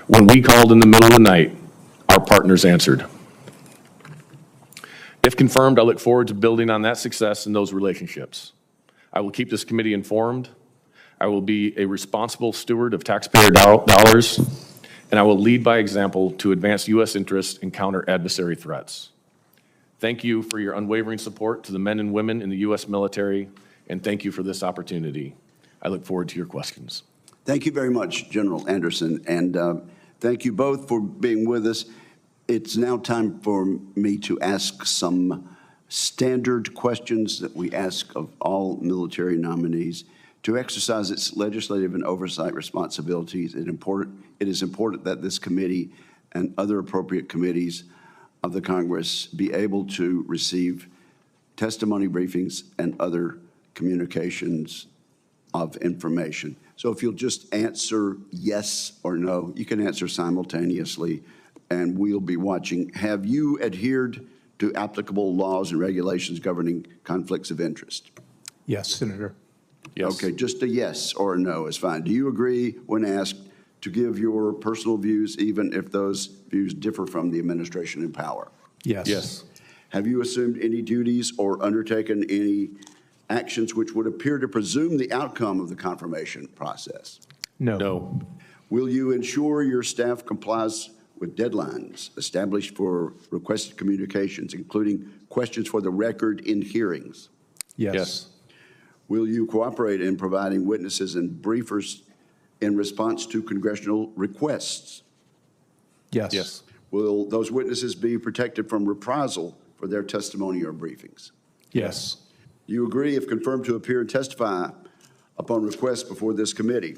When we called in the middle of the night, our partners answered. If confirmed, I look forward to building on that success and those relationships. I will keep this committee informed. I will be a responsible steward of taxpayer dollars, and I will lead by example to advance U.S. interests and counter adversary threats. Thank you for your unwavering support to the men and women in the U.S. military, and thank you for this opportunity. I look forward to your questions. Thank you very much, General Anderson, and thank you both for being with us. It's now time for me to ask some standard questions that we ask of all military nominees. To exercise its legislative and oversight responsibilities, it is important that this committee and other appropriate committees of the Congress be able to receive testimony briefings and other communications of information. So if you'll just answer yes or no, you can answer simultaneously, and we'll be watching. Have you adhered to applicable laws and regulations governing conflicts of interest? Yes, Senator. Yes. Okay, just a yes or a no is fine. Do you agree, when asked, to give your personal views even if those views differ from the administration in power? Yes. Yes. Have you assumed any duties or undertaken any actions which would appear to presume the outcome of the confirmation process? No. No. Will you ensure your staff complies with deadlines established for requested communications, including questions for the record in hearings? Yes. Yes. Will you cooperate in providing witnesses and briefers in response to congressional requests? Yes. Yes. Will those witnesses be protected from reprisal for their testimony or briefings? Yes. Do you agree, if confirmed, to appear and testify upon request before this committee?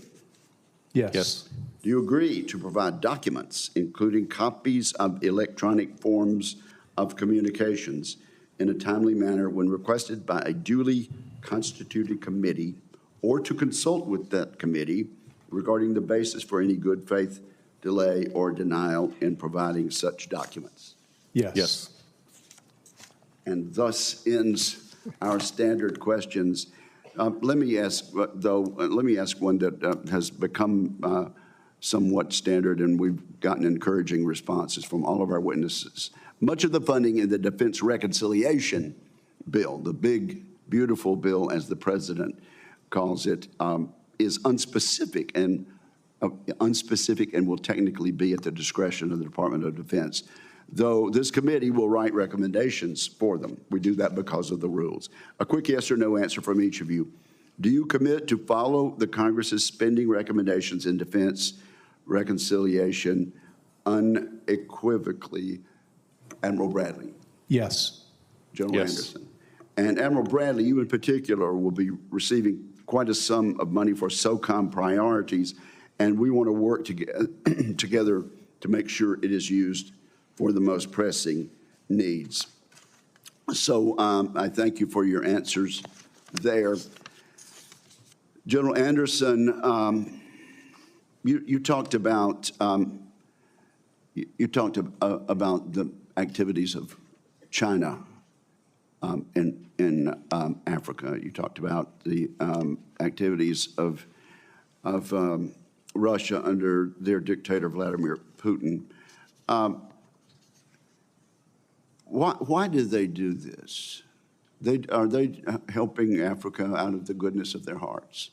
Yes. Yes. Do you agree to provide documents, including copies of electronic forms of communications, in a timely manner when requested by a duly constituted committee, or to consult with that committee regarding the basis for any good faith delay or denial in providing such documents? Yes. Yes. And thus ends our standard questions. Let me ask one that has become somewhat standard, and we've gotten encouraging responses from all of our witnesses. Much of the funding in the Defense Reconciliation Bill, the big, beautiful bill, as the president calls it, is unspecific and will technically be at the discretion of the Department of Defense, though this committee will write recommendations for them. We do that because of the rules. A quick yes or no answer from each of you. Do you commit to follow the Congress's spending recommendations in defense reconciliation unequivocally? Admiral Bradley. Yes. General Yes. Anderson. And Admiral Bradley, you in particular will be receiving quite a sum of money for SOCOM priorities, and we want to work together to make sure it is used for the most pressing needs. So I thank you for your answers there. General Anderson, you talked about the activities of China in Africa. You talked about the activities of Russia under their dictator Vladimir Putin. Why do they do this? Are they helping Africa out of the goodness of their hearts?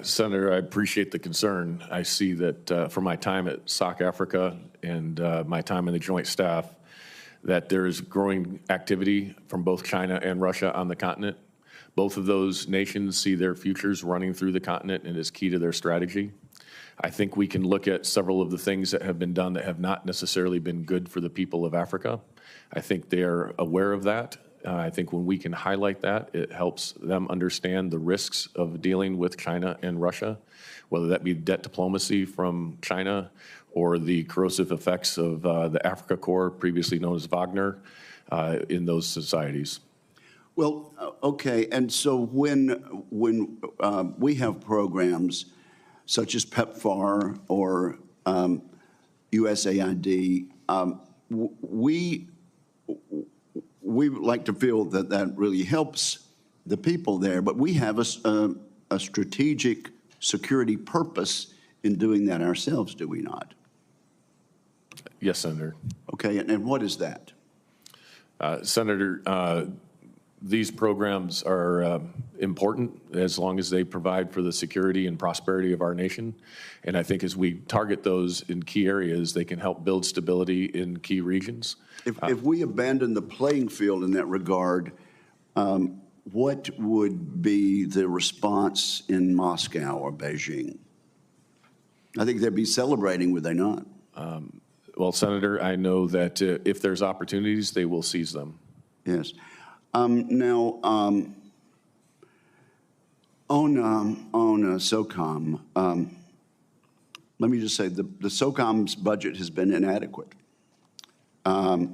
Senator, I appreciate the concern. I see that from my time at SOC Africa and my time in the Joint Staff, that there is growing activity from both China and Russia on the continent. Both of those nations see their futures running through the continent and is key to their strategy. I think we can look at several of the things that have been done that have not necessarily been good for the people of Africa. I think they're aware of that. I think when we can highlight that, it helps them understand the risks of dealing with China and Russia, whether that be debt diplomacy from China or the corrosive effects of the Africa Corps, previously known as Wagner, in those societies. Well, okay, and so when we have programs such as PEPFAR or USAID, we like to feel that that really helps the people there, but we have a strategic security purpose in doing that ourselves, do we not? Yes, Senator. Okay, and what is that? Senator, these programs are important as long as they provide for the security and prosperity of our nation. And I think as we target those in key areas, they can help build stability in key regions. If we abandon the playing field in that regard, what would be the response in Moscow or Beijing? I think they'd be celebrating, would they not? Well, Senator, I know that if there's opportunities, they will seize them. Yes. Now, on SOCOM, let me just say the SOCOM's budget has been inadequate. There's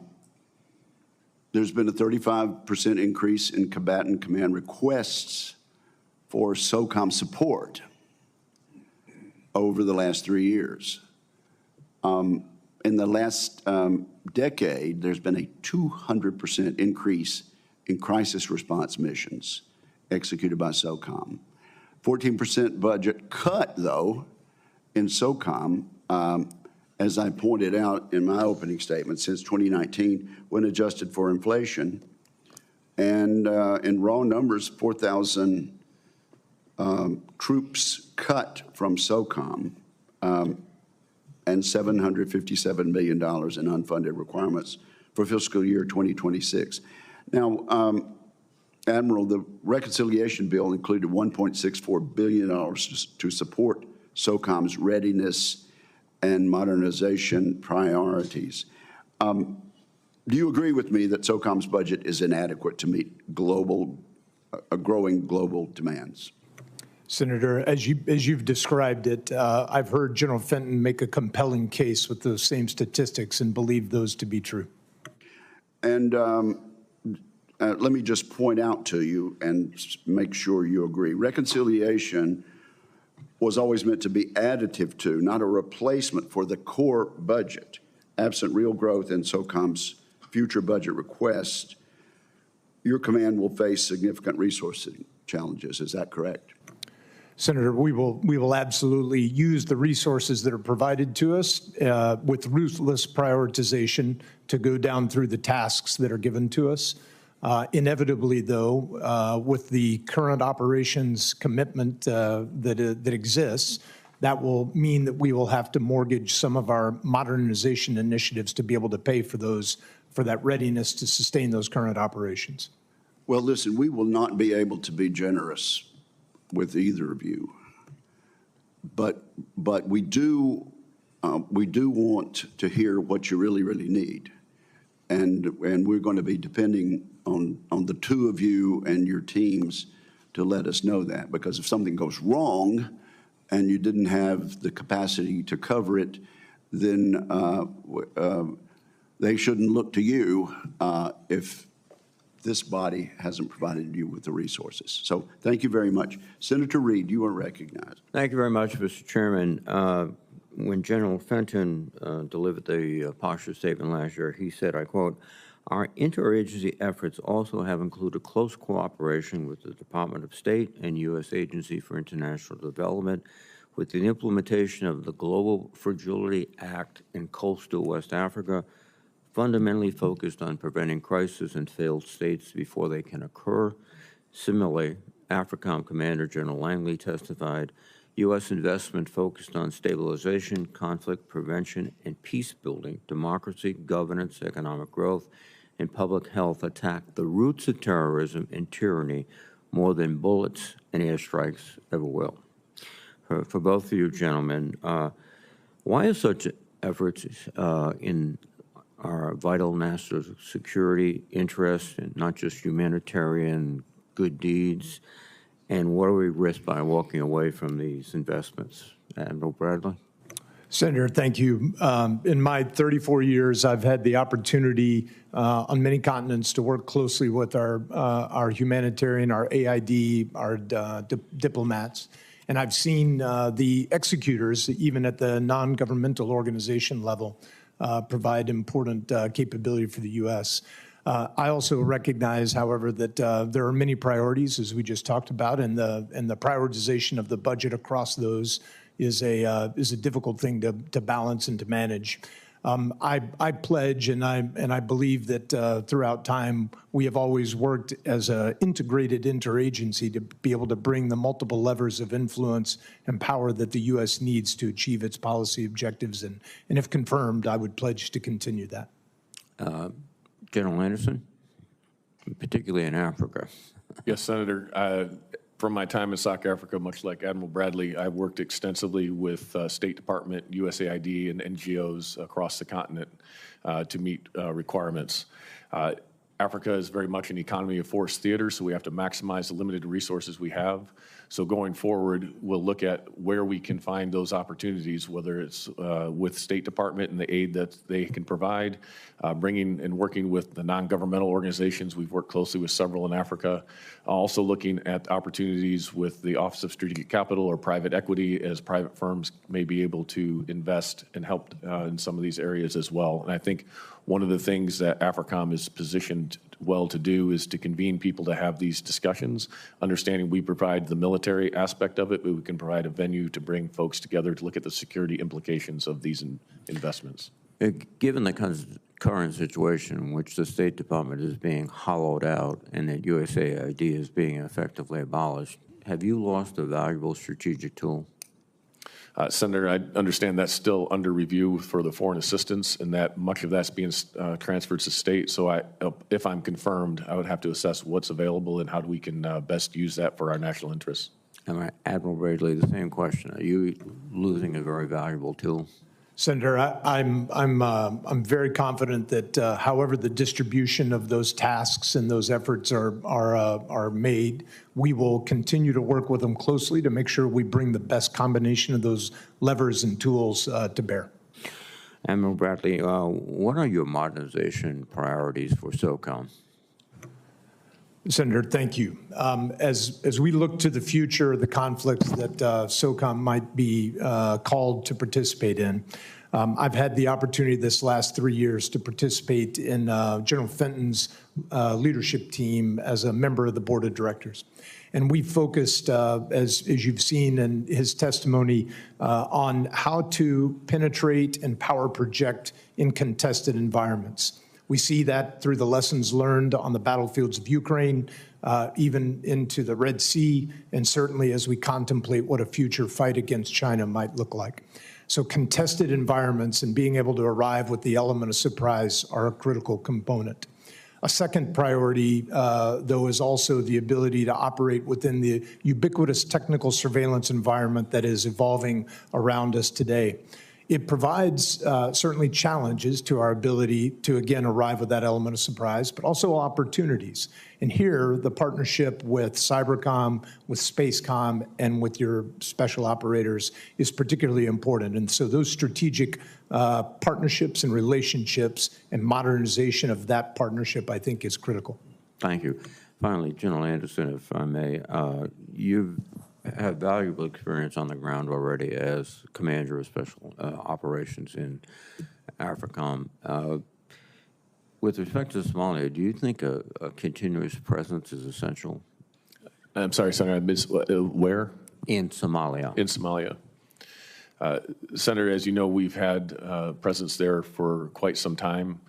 been a 35% increase in combatant command requests for SOCOM support over the last 3 years. In the last decade, there's been a 200% increase in crisis response missions executed by SOCOM. 14% budget cut, though, in SOCOM, as I pointed out in my opening statement, since 2019, when adjusted for inflation. And in raw numbers, 4,000 troops cut from SOCOM, and $757 million in unfunded requirements for fiscal year 2026. Now, Admiral, the reconciliation bill included $1.64 billion to support SOCOM's readiness and modernization priorities. Do you agree with me that SOCOM's budget is inadequate to meet growing global demands? Senator, as you've described it, I've heard General Fenton make a compelling case with those same statistics and believe those to be true. And let me just point out to you and make sure you agree. Reconciliation was always meant to be additive to, not a replacement for the core budget. Absent real growth in SOCOM's future budget request, your command will face significant resourcing challenges. Is that correct? Senator, we will absolutely use the resources that are provided to us with ruthless prioritization to go down through the tasks that are given to us. Inevitably, though, with the current operations commitment that exists, that will mean that we will have to mortgage some of our modernization initiatives to be able to pay for that readiness to sustain those current operations. Well, listen, we will not be able to be generous with either of you, but we do want to hear what you really need, and we're going to be depending on the two of you and your teams to let us know that, because if something goes wrong and you didn't have the capacity to cover it, then they shouldn't look to you if this body hasn't provided you with the resources. So thank you very much. Senator Reed, you are recognized. Thank you very much, Mr. Chairman. When General Fenton delivered the posture statement last year, he said, I quote, "Our interagency efforts also have included close cooperation with the Department of State and U.S. Agency for International Development with the implementation of the Global Fragility Act in coastal West Africa, fundamentally focused on preventing crises in failed states before they can occur." Similarly, AFRICOM Commander General Langley testified, U.S. investment focused on stabilization, conflict prevention, and peace building, democracy, governance, economic growth, and public health attack the roots of terrorism and tyranny more than bullets and airstrikes ever will. For both of you gentlemen, why are such efforts in our vital national security interests and not just humanitarian good deeds? And what do we risk by walking away from these investments? Admiral Bradley? Senator, thank you. In my 34 years, I've had the opportunity on many continents to work closely with our humanitarian, our AID, our diplomats. And I've seen the executors, even at the non-governmental organization level, provide important capability for the U.S. I also recognize, however, that there are many priorities, as we just talked about, and the prioritization of the budget across those is a difficult thing to balance and to manage. I pledge and I believe that throughout time we have always worked as an integrated interagency to be able to bring the multiple levers of influence and power that the U.S. needs to achieve its policy objectives. And if confirmed, I would pledge to continue that. General Anderson, particularly in Africa. Yes, Senator. From my time in South Africa, much like Admiral Bradley, I've worked extensively with State Department, USAID, and NGOs across the continent to meet requirements. Africa is very much an economy of force theater, so we have to maximize the limited resources we have. So going forward, we'll look at where we can find those opportunities, whether it's with State Department and the aid that they can provide, bringing and working with the non-governmental organizations. We've worked closely with several in Africa. Also looking at opportunities with the Office of Strategic Capital or private equity, as private firms may be able to invest and help in some of these areas as well. And I think one of the things that AFRICOM is positioned well to do is to convene people to have these discussions, understanding we provide the military aspect of it, but we can provide a venue to bring folks together to look at the security implications of these investments. Given the current situation in which the State Department is being hollowed out and that USAID is being effectively abolished, have you lost a valuable strategic tool? Senator, I understand that's still under review for the foreign assistance and that much of that's being transferred to state. So if I'm confirmed, I would have to assess what's available and how we can best use that for our national interests. Admiral Bradley, the same question. Are you losing a very valuable tool? Senator, I'm very confident that however the distribution of those tasks and those efforts are made, we will continue to work with them closely to make sure we bring the best combination of those levers and tools to bear. Admiral Bradley, what are your modernization priorities for SOCOM? Senator, thank you. As we look to the future, the conflicts that SOCOM might be called to participate in, I've had the opportunity this last 3 years to participate in General Fenton's leadership team as a member of the board of directors. And we focused, as you've seen in his testimony, on how to penetrate and power project in contested environments. We see that through the lessons learned on the battlefields of Ukraine, even into the Red Sea, and certainly as we contemplate what a future fight against China might look like. So contested environments and being able to arrive with the element of surprise are a critical component. A second priority, though, is also the ability to operate within the ubiquitous technical surveillance environment that is evolving around us today. It provides certainly challenges to our ability to, again, arrive with that element of surprise, but also opportunities. And here, the partnership with Cybercom, with Spacecom, and with your special operators is particularly important. And so those strategic partnerships and relationships and modernization of that partnership, I think, is critical. Thank you. Finally, General Anderson, if I may, you've have valuable experience on the ground already as commander of special operations in AFRICOM. With respect to Somalia, do you think a continuous presence is essential? I'm sorry, Senator, I missed where? In Somalia. In Somalia. Senator, as you know, we've had presence there for quite some time.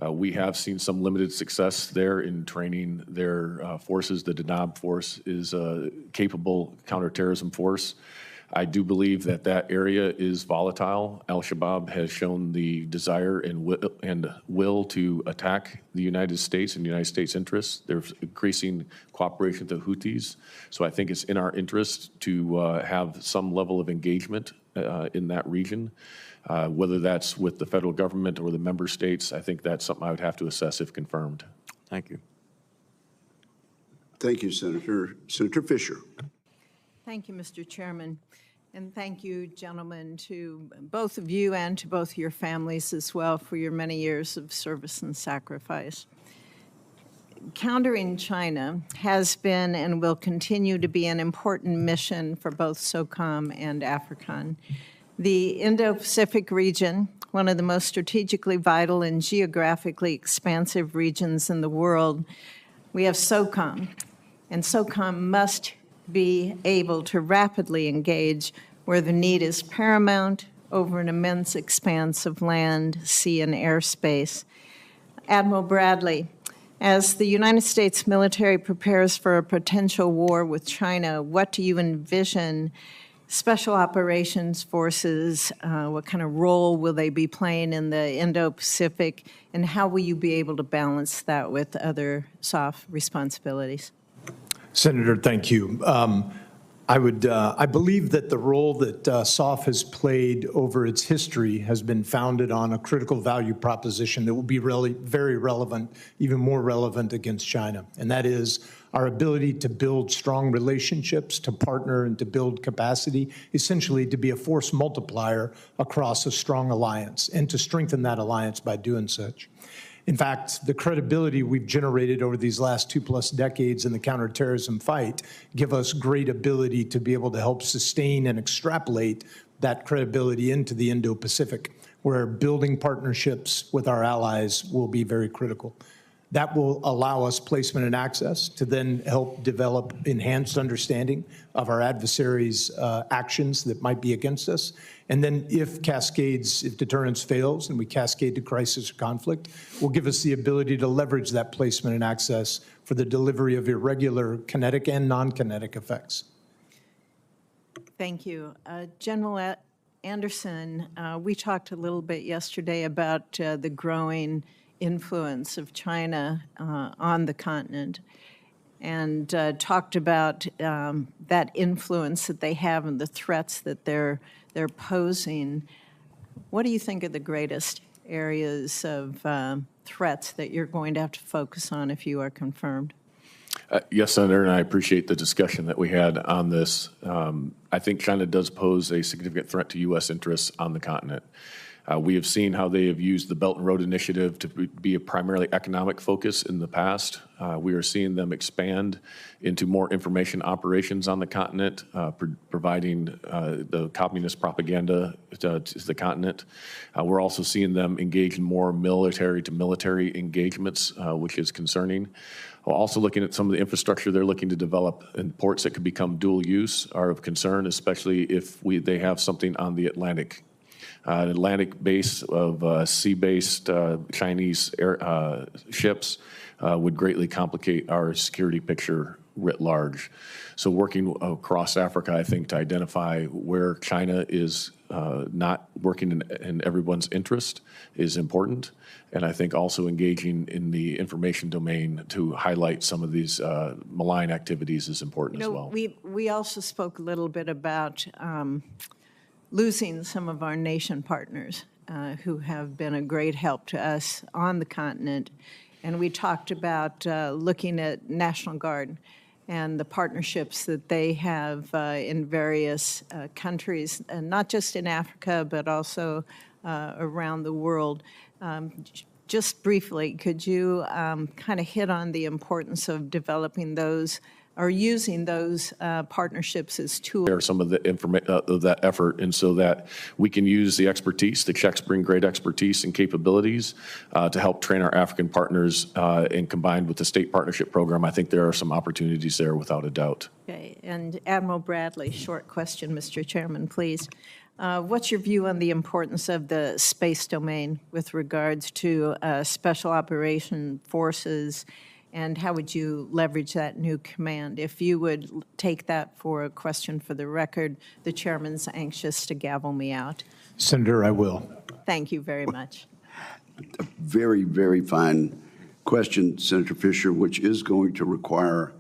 We have seen some limited success there in training their forces. The Dadaab force is a capable counterterrorism force. I do believe that that area is volatile. Al-Shabaab has shown the desire and will to attack the United States and United States interests. There's increasing cooperation with the Houthis. So I think it's in our interest to have some level of engagement in that region. Whether that's with the federal government or the member states, I think that's something I would have to assess if confirmed. Thank you. Thank you, Senator. Senator Fisher. Thank you, Mr. Chairman. And thank you, gentlemen, to both of you and to both your families as well for your many years of service and sacrifice. Countering China has been and will continue to be an important mission for both SOCOM and AFRICOM. The Indo-Pacific region, one of the most strategically vital and geographically expansive regions in the world, we have SOCOM, and SOCOM must be able to rapidly engage where the need is paramount over an immense expanse of land, sea, and airspace. Admiral Bradley, as the United States military prepares for a potential war with China, what do you envision Special Operations Forces, what kind of role will they be playing in the Indo-Pacific, and how will you be able to balance that with other SOF responsibilities? Senator, thank you. I believe that the role that SOF has played over its history has been founded on a critical value proposition that will be really very relevant, even more relevant against China, and that is our ability to build strong relationships, to partner, and to build capacity, essentially to be a force multiplier across a strong alliance, and to strengthen that alliance by doing such. In fact, the credibility we've generated over these last 2+ decades in the counterterrorism fight give us great ability to be able to help sustain and extrapolate that credibility into the Indo-Pacific, where building partnerships with our allies will be very critical. That will allow us placement and access to then help develop enhanced understanding of our adversaries' actions that might be against us. And then if deterrence fails and we cascade to crisis or conflict, will give us the ability to leverage that placement and access for the delivery of irregular kinetic and non-kinetic effects. Thank you. General Anderson, we talked a little bit yesterday about the growing influence of China on the continent, and talked about that influence that they have and the threats that they're posing. What do you think are the greatest areas of threats that you're going to have to focus on if you are confirmed? Yes, Senator, and I appreciate the discussion that we had on this. I think China does pose a significant threat to U.S. interests on the continent. We have seen how they have used the Belt and Road Initiative to be a primarily economic focus in the past. We are seeing them expand into more information operations on the continent, providing the communist propaganda to the continent. We're also seeing them engage in more military-to-military engagements, which is concerning. We're also looking at some of the infrastructure they're looking to develop, and ports that could become dual use are of concern, especially if they have something on the Atlantic. An Atlantic base of sea-based Chinese ships would greatly complicate our security picture writ large. So working across Africa, I think, to identify where China is not working in everyone's interest is important. And I think also engaging in the information domain to highlight some of these malign activities is important as well. We also spoke a little bit about losing some of our nation partners who have been a great help to us on the continent. And we talked about looking at National Guard and the partnerships that they have in various countries, not just in Africa, but also around the world. Just briefly, could you kind of hit on the importance of developing those or using those partnerships as tools? Share some of the of that effort, and so that we can use the expertise. The Czechs bring great expertise and capabilities to help train our African partners, and combined with the state partnership program, I think there are some opportunities there without a doubt. Okay, and Admiral Bradley, short question, Mr. Chairman, please. What's your view on the importance of the space domain with regards to special operation forces, and how would you leverage that new command? If you would take that for a question for the record, the chairman's anxious to gavel me out. Senator, I will. Thank you very much. A very, very fine question, Senator Fisher, which is going to require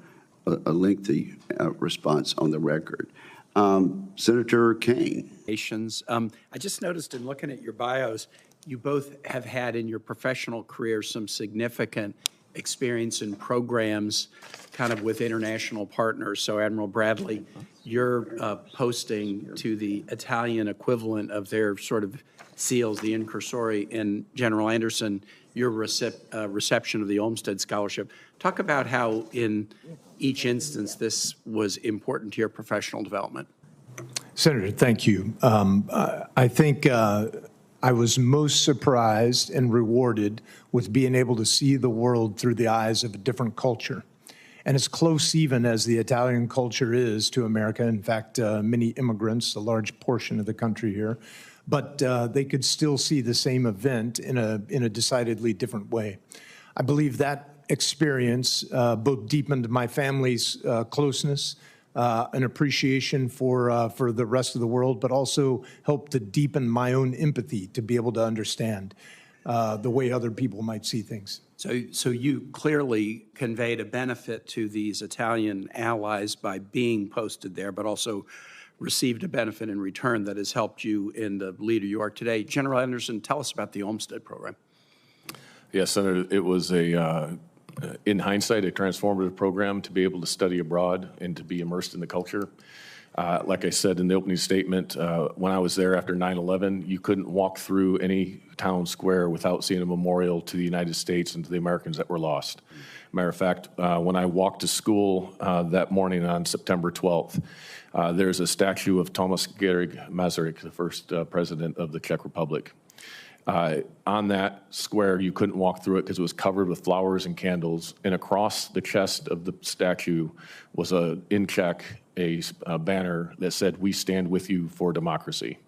a lengthy response on the record. Senator Kane. I just noticed in looking at your bios, you both have had in your professional career some significant experience in programs kind of with international partners. So Admiral Bradley, your posting to the Italian equivalent of their sort of SEALs, the incursori, and General Anderson, your reception of the Olmsted Scholarship. Talk about how in each instance this was important to your professional development. Senator, thank you. I think I was most surprised and rewarded with being able to see the world through the eyes of a different culture. And as close even as the Italian culture is to America, in fact, many immigrants, a large portion of the country here, but they could still see the same event in a decidedly different way. I believe that experience both deepened my family's closeness, an appreciation for the rest of the world, but also helped to deepen my own empathy to be able to understand the way other people might see things. So you clearly conveyed a benefit to these Italian allies by being posted there, but also received a benefit in return that has helped you in the leader you are today. General Anderson, tell us about the Olmsted program. Yes, Senator, it was in hindsight, a transformative program to be able to study abroad and to be immersed in the culture. Like I said in the opening statement, when I was there after 9/11, you couldn't walk through any town square without seeing a memorial to the United States and to the Americans that were lost. Matter of fact, when I walked to school that morning on September 12th, there's a statue of Thomas Georg Masaryk, the first president of the Czech Republic. On that square, you couldn't walk through it because it was covered with flowers and candles. And across the chest of the statue was in Czech, a banner that said, "We stand with you for democracy."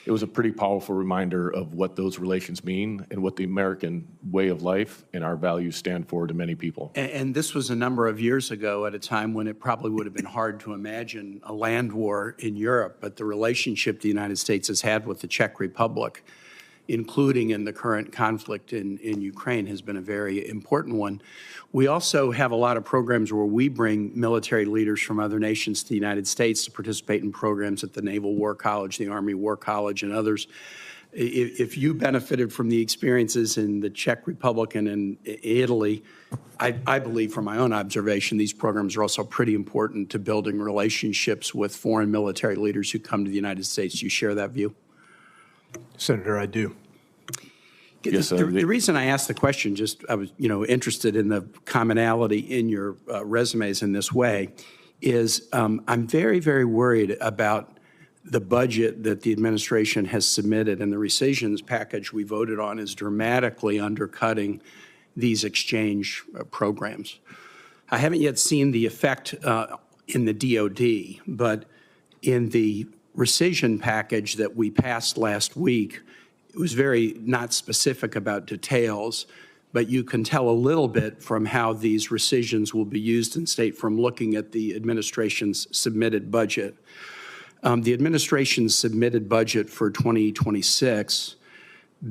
It was a pretty powerful reminder of what those relations mean and what the American way of life and our values stand for to many people. And this was a number of years ago at a time when it probably would have been hard to imagine a land war in Europe, but the relationship the United States has had with the Czech Republic, including in the current conflict in Ukraine, has been a very important one. We also have a lot of programs where we bring military leaders from other nations to the United States to participate in programs at the Naval War College, the Army War College, and others. If you benefited from the experiences in the Czech Republic and in Italy, I believe from my own observation, these programs are also pretty important to building relationships with foreign military leaders who come to the United States. Do you share that view? Senator, I do. Yes, the reason I asked the question, I was interested in the commonality in your resumes in this way, is I'm very, very worried about the budget that the administration has submitted, and the rescissions package we voted on is dramatically undercutting these exchange programs. I haven't yet seen the effect in the DOD, but in the rescission package that we passed last week, it was very not specific about details, but you can tell a little bit from how these rescissions will be used in state from looking at the administration's submitted budget. The administration's submitted budget for 2026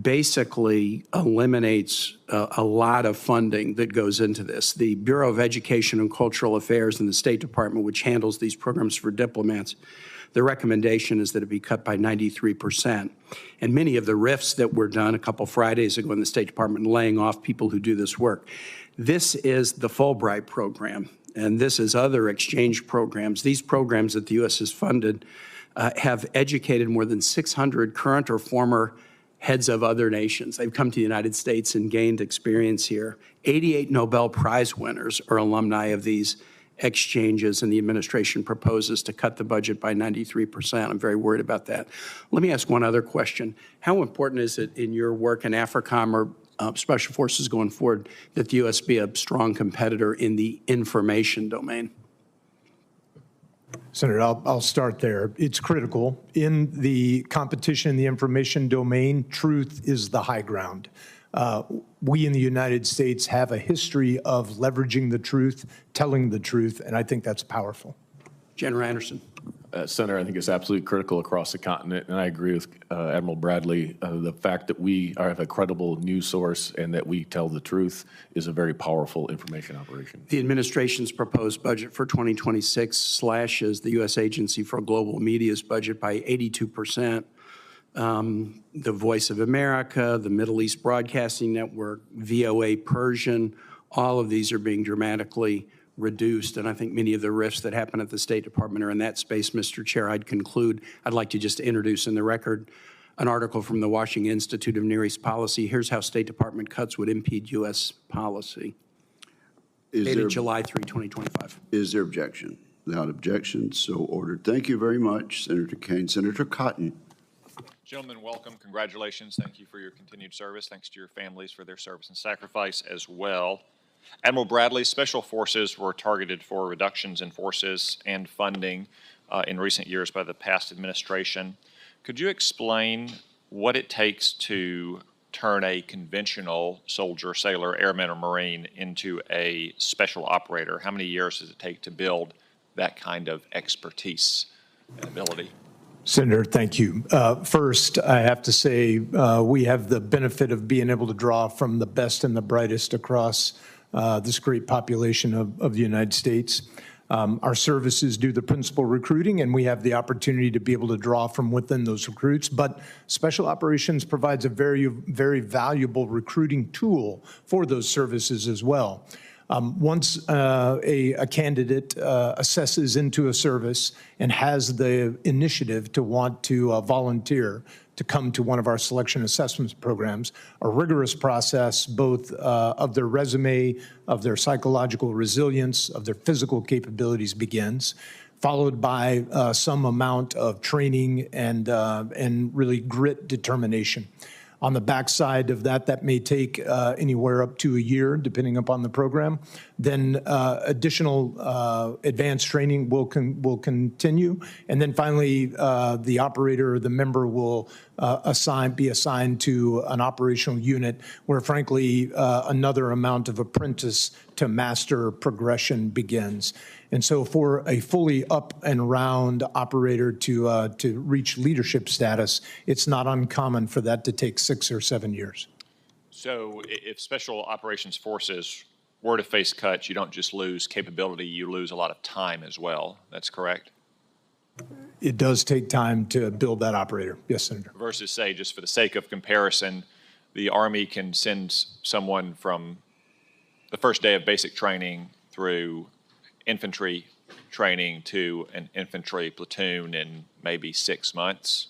basically eliminates a lot of funding that goes into this. The Bureau of Education and Cultural Affairs in the State Department, which handles these programs for diplomats, the recommendation is that it be cut by 93%. And many of the RIFs that were done a couple Fridays ago in the State Department laying off people who do this work. This is the Fulbright program, and this is other exchange programs. These programs that the U.S. has funded have educated more than 600 current or former heads of other nations. They've come to the United States and gained experience here. 88 Nobel Prize winners are alumni of these exchanges, and the administration proposes to cut the budget by 93%. I'm very worried about that. Let me ask one other question. How important is it in your work in AFRICOM or Special Forces going forward that the U.S. be a strong competitor in the information domain? Senator, I'll start there. It's critical. In the competition in the information domain, truth is the high ground. We in the United States have a history of leveraging the truth, telling the truth, and I think that's powerful. General Anderson. Senator, I think it's absolutely critical across the continent, and I agree with Admiral Bradley. The fact that we have a credible news source and that we tell the truth is a very powerful information operation. The administration's proposed budget for 2026 slashes the U.S. Agency for Global Media's budget by 82%. The Voice of America, the Middle East Broadcasting Network, VOA Persian, all of these are being dramatically reduced, and I think many of the rifts that happen at the State Department are in that space. Mr. Chair, I'd conclude. I'd like to just introduce in the record an article from the Washington Institute of Near East Policy. Here's how State Department cuts would impede U.S. policy. Dated July 3, 2025. Is there objection? Without objection, so ordered. Thank you very much, Senator Kane. Senator Cotton. Gentlemen, welcome. Congratulations. Thank you for your continued service. Thanks to your families for their service and sacrifice as well. Admiral Bradley, Special Forces were targeted for reductions in forces and funding in recent years by the past administration. Could you explain what it takes to turn a conventional soldier, sailor, airman, or Marine into a special operator? How many years does it take to build that kind of expertise and ability? Senator, thank you. First, I have to say we have the benefit of being able to draw from the best and the brightest across this great population of the United States. Our services do the principal recruiting, and we have the opportunity to be able to draw from within those recruits. But Special Operations provides a very, very valuable recruiting tool for those services as well. Once a candidate assesses into a service and has the initiative to want to volunteer to come to one of our selection assessment programs, a rigorous process both of their resume, of their psychological resilience, of their physical capabilities begins, followed by some amount of training and really grit determination. On the backside of that, that may take anywhere up to a year, depending upon the program. Then additional advanced training will continue. And then finally, the operator or the member will be assigned to an operational unit where, frankly, another amount of apprentice to master progression begins. And so for a fully up and round operator to reach leadership status, it's not uncommon for that to take 6 or 7 years. So if Special Operations Forces were to face cuts, you don't just lose capability, you lose a lot of time as well. That's correct? It does take time to build that operator. Yes, Senator. Versus, say, just for the sake of comparison, the Army can send someone from the first day of basic training through infantry training to an infantry platoon in maybe 6 months.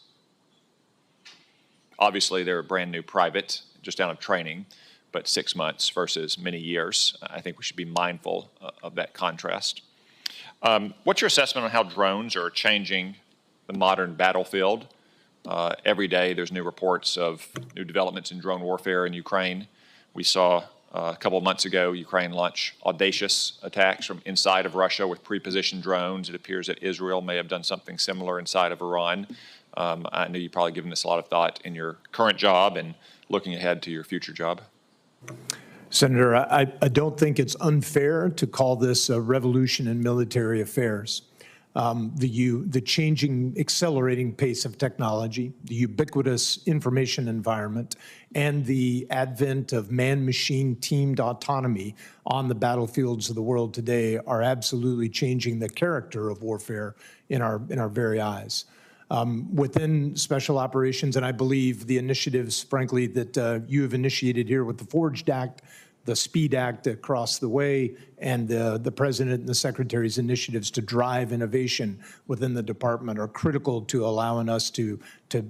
Obviously, they're a brand new private, just out of training, but 6 months versus many years. I think we should be mindful of that contrast. What's your assessment on how drones are changing the modern battlefield? Every day there's new reports of new developments in drone warfare in Ukraine. We saw a couple of months ago, Ukraine launched audacious attacks from inside of Russia with pre-positioned drones. It appears that Israel may have done something similar inside of Iran. I know you've probably given this a lot of thought in your current job and looking ahead to your future job. Senator, I don't think it's unfair to call this a revolution in military affairs. The changing, accelerating pace of technology, the ubiquitous information environment, and the advent of man-machine teamed autonomy on the battlefields of the world today are absolutely changing the character of warfare in our very eyes. Within Special Operations, and I believe the initiatives, frankly, that you have initiated here with the Forged Act, the SPEED Act across the way, and the President and the Secretary's initiatives to drive innovation within the department are critical to allowing us to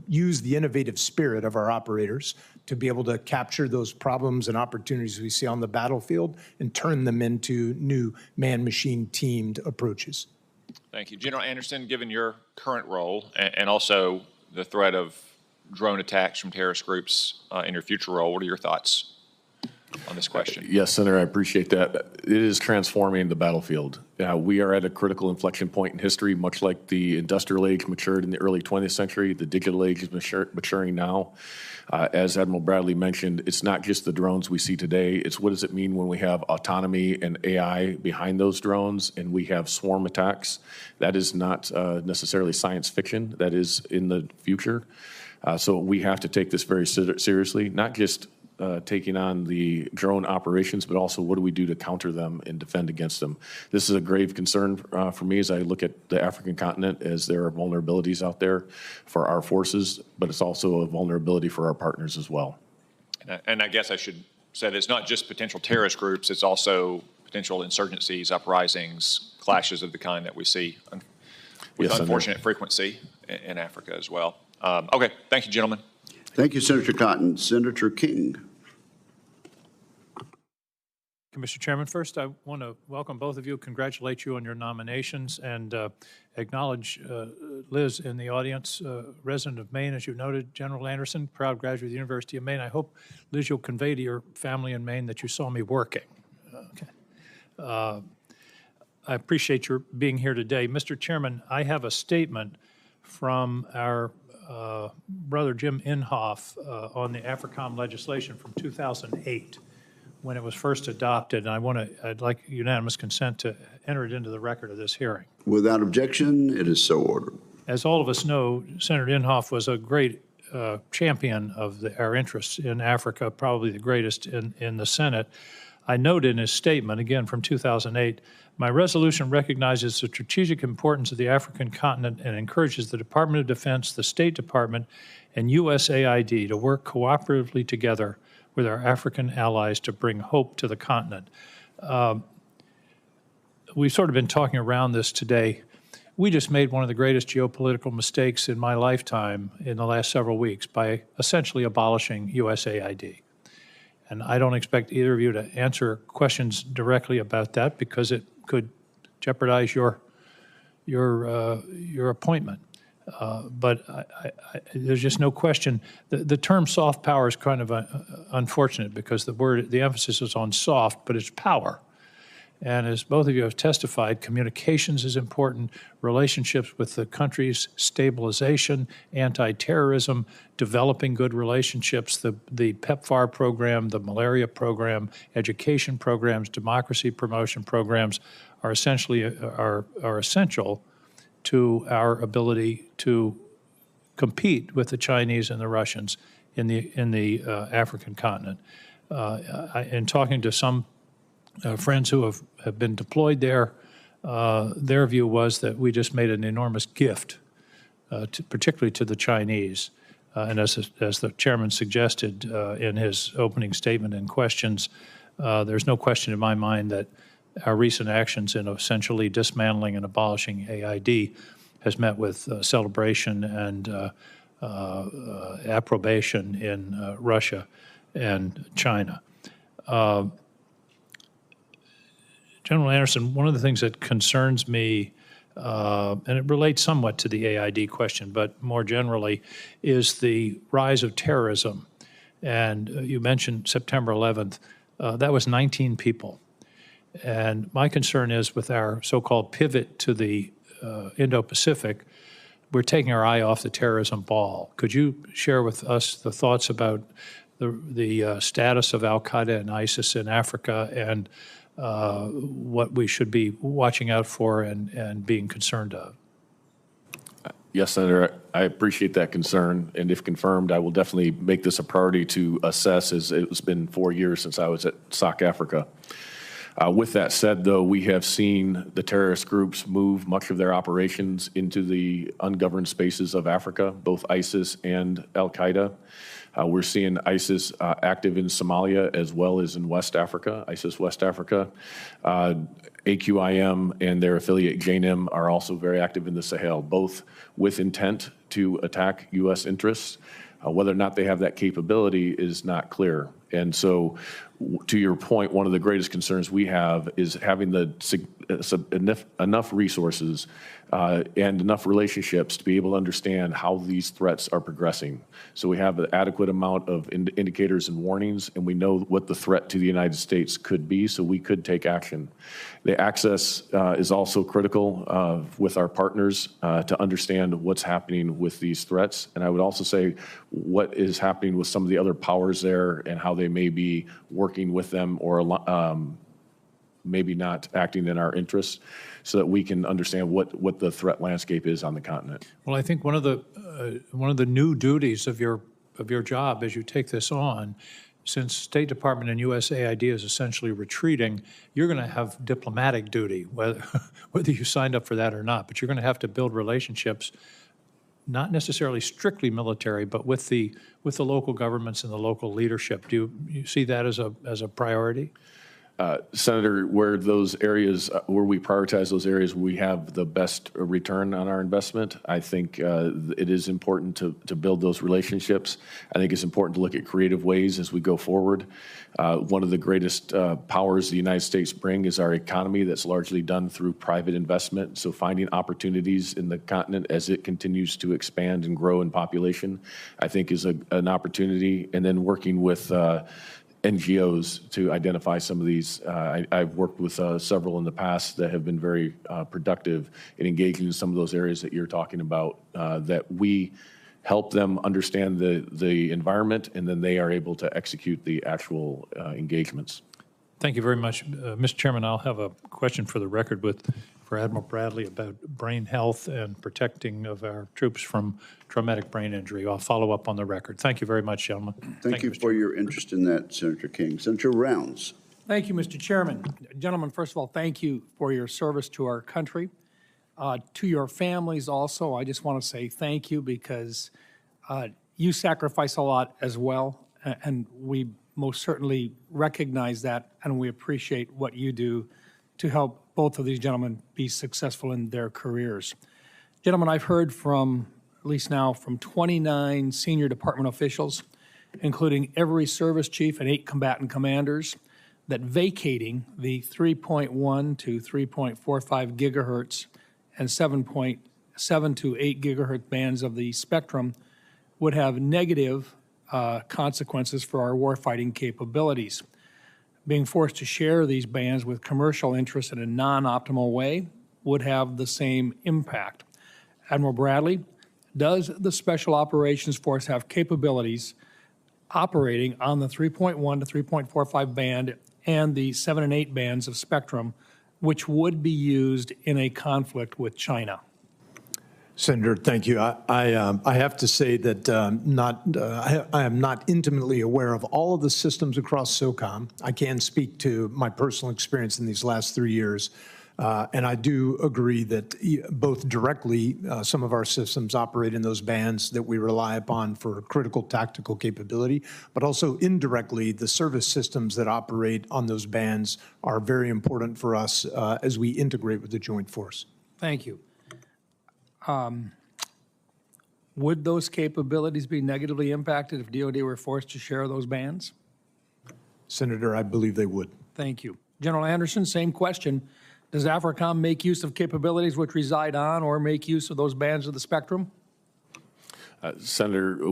use the innovative spirit of our operators to be able to capture those problems and opportunities we see on the battlefield and turn them into new man-machine teamed approaches. Thank you. General Anderson, given your current role and also the threat of drone attacks from terrorist groups in your future role, what are your thoughts on this question? Yes, Senator, I appreciate that. It is transforming the battlefield. We are at a critical inflection point in history, much like the industrial age matured in the early 20th century. The digital age is maturing now. As Admiral Bradley mentioned, it's not just the drones we see today. It's what does it mean when we have autonomy and AI behind those drones and we have swarm attacks. That is not necessarily science fiction. That is in the future. So we have to take this very seriously, not just taking on the drone operations, but also what do we do to counter them and defend against them. This is a grave concern for me as I look at the African continent, as there are vulnerabilities out there for our forces, but it's also a vulnerability for our partners as well. And I guess I should say that it's not just potential terrorist groups, it's also potential insurgencies, uprisings, clashes of the kind that we see with unfortunate frequency in Africa as well. Okay, thank you, gentlemen. Thank you, Senator Cotton. Senator King. you, Mr. Chairman. First, I want to welcome both of you, congratulate you on your nominations, and acknowledge Liz in the audience, resident of Maine, as you noted, General Anderson, proud graduate of the University of Maine. I hope, Liz, you'll convey to your family in Maine that you saw me working. I appreciate your being here today. Mr. Chairman, I have a statement from our brother Jim Inhofe on the AFRICOM legislation from 2008 when it was first adopted, and I'd like unanimous consent to enter it into the record of this hearing. Without objection, it is so ordered. As all of us know, Senator Inhofe was a great champion of our interests in Africa, probably the greatest in the Senate. I note in his statement, again from 2008, my resolution recognizes the strategic importance of the African continent and encourages the Department of Defense, the State Department, and USAID to work cooperatively together with our African allies to bring hope to the continent. We've sort of been talking around this today. We just made one of the greatest geopolitical mistakes in my lifetime in the last several weeks by essentially abolishing USAID. And I don't expect either of you to answer questions directly about that because it could jeopardize your appointment. But there's just no question. The term soft power is kind of unfortunate because the emphasis is on soft, but it's power. And as both of you have testified, communications is important, relationships with the countries, stabilization, anti-terrorism, developing good relationships, the PEPFAR program, the malaria program, education programs, democracy promotion programs are essentially are essential to our ability to compete with the Chinese and the Russians in the African continent. In talking to some friends who have been deployed there, their view was that we just made an enormous gift, particularly to the Chinese. And as the chairman suggested in his opening statement and questions, there's no question in my mind that our recent actions in essentially dismantling and abolishing AID has met with celebration and approbation in Russia and China. General Anderson, one of the things that concerns me, and it relates somewhat to the AID question, but more generally, is the rise of terrorism. And you mentioned September 11th. That was 19 people. And my concern is with our so-called pivot to the Indo-Pacific, we're taking our eye off the terrorism ball. Could you share with us the thoughts about the status of al-Qaeda and ISIS in Africa and what we should be watching out for and being concerned of? Yes, Senator, I appreciate that concern, and if confirmed, I will definitely make this a priority to assess, as it's been 4 years since I was at SOC Africa. With that said, though, we have seen the terrorist groups move much of their operations into the ungoverned spaces of Africa, both ISIS and al-Qaeda. We're seeing ISIS active in Somalia as well as in West Africa, ISIS West Africa. AQIM and their affiliate JNIM are also very active in the Sahel, both with intent to attack U.S. interests. Whether or not they have that capability is not clear. And so, to your point, one of the greatest concerns we have is having enough resources and enough relationships to be able to understand how these threats are progressing. So we have an adequate amount of indicators and warnings, and we know what the threat to the United States could be, so we could take action. The access is also critical with our partners to understand what's happening with these threats. And I would also say what is happening with some of the other powers there and how they may be working with them or maybe not acting in our interests, so that we can understand what the threat landscape is on the continent. Well, I think one of the new duties of your job as you take this on, since State Department and USAID is essentially retreating, you're going to have diplomatic duty, whether you signed up for that or not. But you're going to have to build relationships, not necessarily strictly military, but with the local governments and the local leadership. Do you see that as a priority? Senator, where those areas, where we prioritize those areas, we have the best return on our investment. I think it is important to build those relationships. I think it's important to look at creative ways as we go forward. One of the greatest powers the United States bring is our economy that's largely done through private investment. So finding opportunities in the continent as it continues to expand and grow in population, I think is an opportunity. And then working with NGOs to identify some of these. I've worked with several in the past that have been very productive in engaging in some of those areas that you're talking about, that we help them understand the environment, and then they are able to execute the actual engagements. Thank you very much. Mr. Chairman, I'll have a question for the record for Admiral Bradley about brain health and protecting of our troops from traumatic brain injury. I'll follow up on the record. Thank you very much, gentlemen. Thank you for your interest in that, Senator King. Senator Rounds. Thank you, Mr. Chairman. Gentlemen, first of all, thank you for your service to our country. To your families also, I just want to say thank you, because you sacrifice a lot as well, and we most certainly recognize that, and we appreciate what you do to help both of these gentlemen be successful in their careers. Gentlemen, I've heard from, at least now, from 29 senior department officials, including every service chief and 8 combatant commanders, that vacating the 3.1 to 3.45 gigahertz and 7.7 to 8 gigahertz bands of the spectrum would have negative consequences for our warfighting capabilities. Being forced to share these bands with commercial interests in a non-optimal way would have the same impact. Admiral Bradley, does the Special Operations Force have capabilities operating on the 3.1 to 3.45 band and the 7 and 8 bands of spectrum, which would be used in a conflict with China? Senator, thank you. I have to say that I am not intimately aware of all of the systems across SOCOM. I can speak to my personal experience in these last 3 years. And I do agree that both directly, some of our systems operate in those bands that we rely upon for critical tactical capability, but also indirectly, the service systems that operate on those bands are very important for us as we integrate with the Joint Force. Thank you. Would those capabilities be negatively impacted if DoD were forced to share those bands? Senator, I believe they would. Thank you. General Anderson, same question. Does AFRICOM make use of capabilities which reside on or make use of those bands of the spectrum? Senator,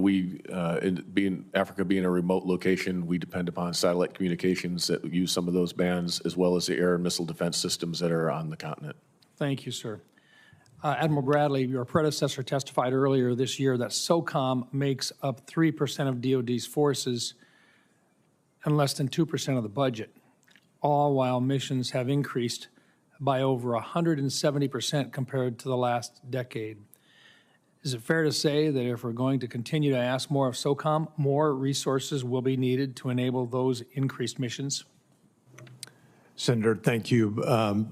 Africa being a remote location, we depend upon satellite communications that use some of those bands, as well as the air and missile defense systems that are on the continent. Thank you, sir. Admiral Bradley, your predecessor testified earlier this year that SOCOM makes up 3% of DoD's forces and less than 2% of the budget, all while missions have increased by over 170% compared to the last decade. Is it fair to say that if we're going to continue to ask more of SOCOM, more resources will be needed to enable those increased missions? Senator, thank you.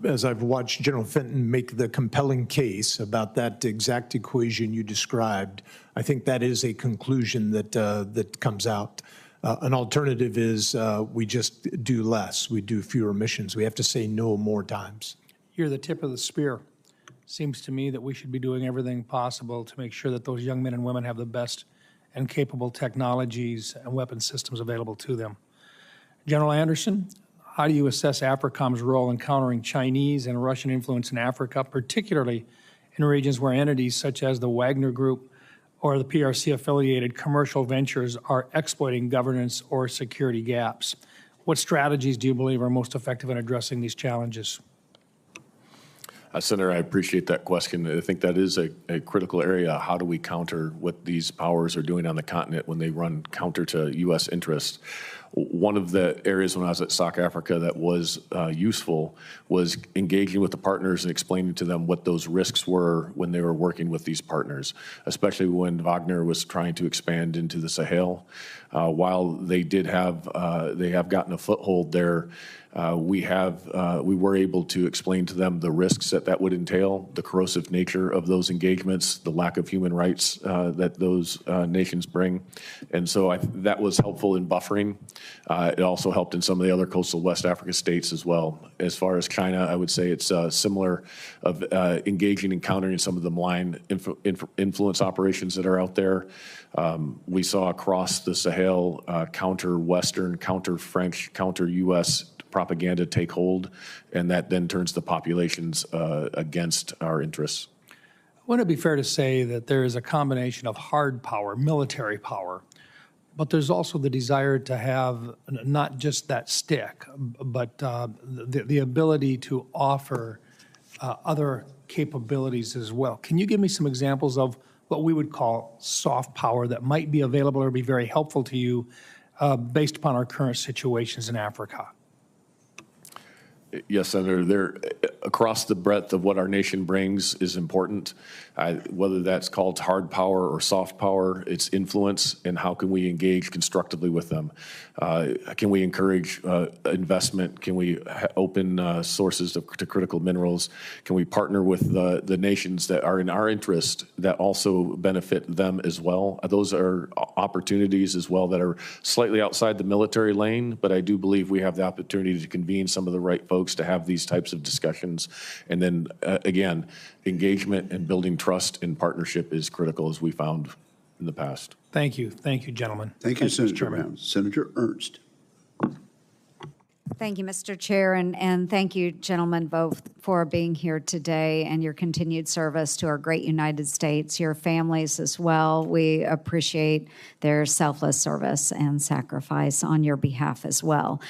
As I've watched General Fenton make the compelling case about that exact equation you described, I think that is a conclusion that comes out. An alternative is we just do less. We do fewer missions. We have to say no more times. You're the tip of the spear. Seems to me that we should be doing everything possible to make sure that those young men and women have the best and capable technologies and weapon systems available to them. General Anderson, how do you assess AFRICOM's role in countering Chinese and Russian influence in Africa, particularly in regions where entities such as the Wagner Group or the PRC-affiliated commercial ventures are exploiting governance or security gaps? What strategies do you believe are most effective in addressing these challenges? Senator, I appreciate that question. I think that is a critical area. How do we counter what these powers are doing on the continent when they run counter to U.S. interests? One of the areas when I was at SOC Africa that was useful was engaging with the partners and explaining to them what those risks were when they were working with these partners, especially when Wagner was trying to expand into the Sahel. While they have gotten a foothold there, we were able to explain to them the risks that that would entail, the corrosive nature of those engagements, the lack of human rights that those nations bring. And so that was helpful in buffering. It also helped in some of the other coastal West Africa states as well. As far as China, I would say it's similar of engaging and countering some of the malign influence operations that are out there. We saw across the Sahel counter-Western, counter-French, counter-U.S. propaganda take hold, and that then turns the populations against our interests. Wouldn't it be fair to say that there is a combination of hard power, military power, but there's also the desire to have not just that stick, but the ability to offer other capabilities as well? Can you give me some examples of what we would call soft power that might be available or be very helpful to you based upon our current situations in Africa? Yes, Senator. Across the breadth of what our nation brings is important. Whether that's called hard power or soft power, it's influence, and how can we engage constructively with them? Can we encourage investment? Can we open sources to critical minerals? Can we partner with the nations that are in our interest that also benefit them as well? Those are opportunities as well that are slightly outside the military lane, but I do believe we have the opportunity to convene some of the right folks to have these types of discussions. And then, again, engagement and building trust and partnership is critical, as we found in the past. Thank you. Thank you, gentlemen. Thank you, Senator Chairman. Brown. Senator Ernst. Thank you, Mr. Chair, and thank you, gentlemen, both for being here today and your continued service to our great United States, your families as well. We appreciate their selfless service and sacrifice on your behalf as well.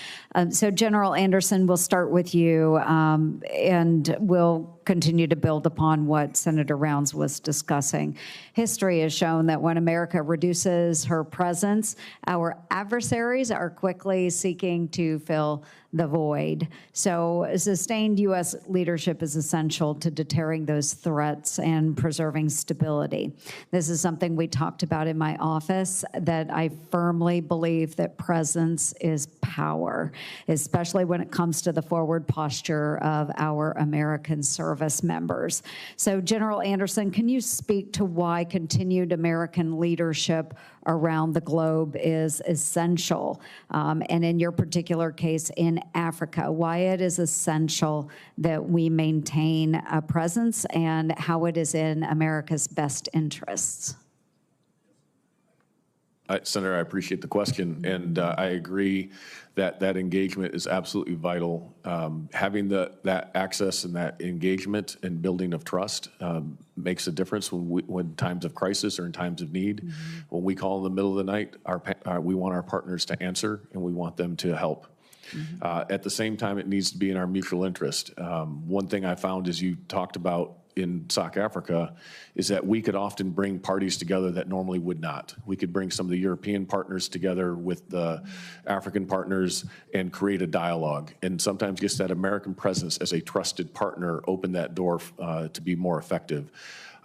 So, General Anderson, we'll start with you, and we'll continue to build upon what Senator Rounds was discussing. History has shown that when America reduces her presence, our adversaries are quickly seeking to fill the void. So sustained U.S. leadership is essential to deterring those threats and preserving stability. This is something we talked about in my office, that I firmly believe that presence is power, especially when it comes to the forward posture of our American service members. So General Anderson, can you speak to why continued American leadership around the globe is essential, and in your particular case in Africa, why it is essential that we maintain a presence and how it is in America's best interests? Senator, I appreciate the question, and I agree that that engagement is absolutely vital. Having that access and that engagement and building of trust makes a difference when times of crisis or in times of need. Mm-hmm. When we call in the middle of the night, we want our partners to answer, and we want them to help. Mm-hmm. At the same time, it needs to be in our mutual interest. One thing I found, as you talked about in South Africa, is that we could often bring parties together that normally would not. We could bring some of the European partners together with the African partners and create a dialogue. And sometimes just that American presence as a trusted partner opened that door to be more effective.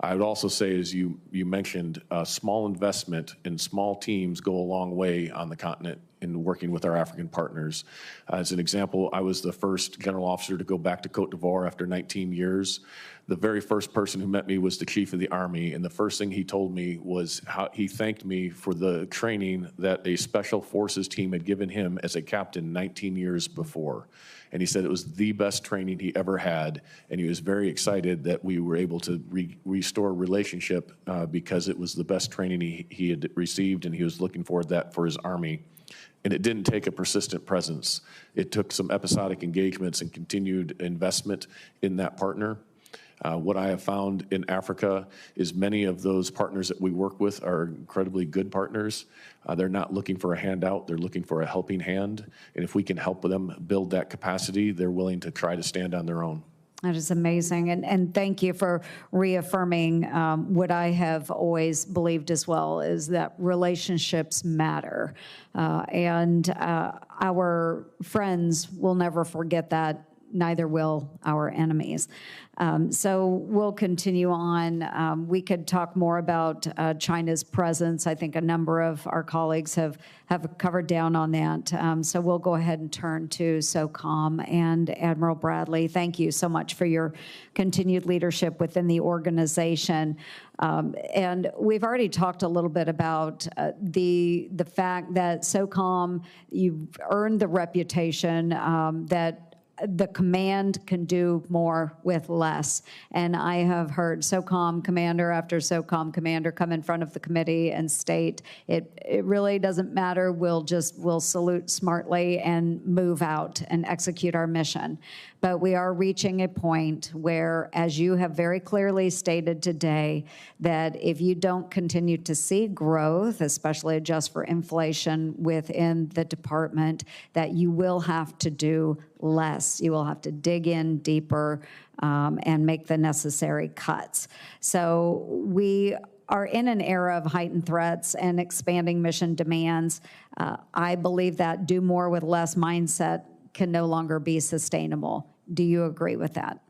I would also say, as you mentioned, small investment in small teams go a long way on the continent in working with our African partners. As an example, I was the first general officer to go back to Cote d'Ivoire after 19 years. The very first person who met me was the chief of the Army, and the first thing he told me was how he thanked me for the training that a special forces team had given him as a captain 19 years before. And he said it was the best training he ever had, and he was very excited that we were able to restore relationship because it was the best training he had received, and he was looking forward to that for his Army. And it didn't take a persistent presence. It took some episodic engagements and continued investment in that partner. What I have found in Africa is many of those partners that we work with are incredibly good partners. They're not looking for a handout, they're looking for a helping hand. And if we can help them build that capacity, they're willing to try to stand on their own. That is amazing, and thank you for reaffirming what I have always believed as well, is that relationships matter. And our friends will never forget that neither will our enemies. So we'll continue on. We could talk more about China's presence. I think a number of our colleagues have covered down on that. So we'll go ahead and turn to SOCOM. And Admiral Bradley, thank you so much for your continued leadership within the organization. And we've already talked a little bit about the fact that SOCOM, you've earned the reputation that the command can do more with less. And I have heard SOCOM commander after SOCOM commander come in front of the committee and state, it really doesn't matter, we'll salute smartly and move out and execute our mission. But we are reaching a point where, as you have very clearly stated today, that if you don't continue to see growth, especially adjust for inflation within the department, that you will have to do less. You will have to dig in deeper and make the necessary cuts. So we are in an era of heightened threats and expanding mission demands. I believe that do more with less mindset can no longer be sustainable. Do you agree with that?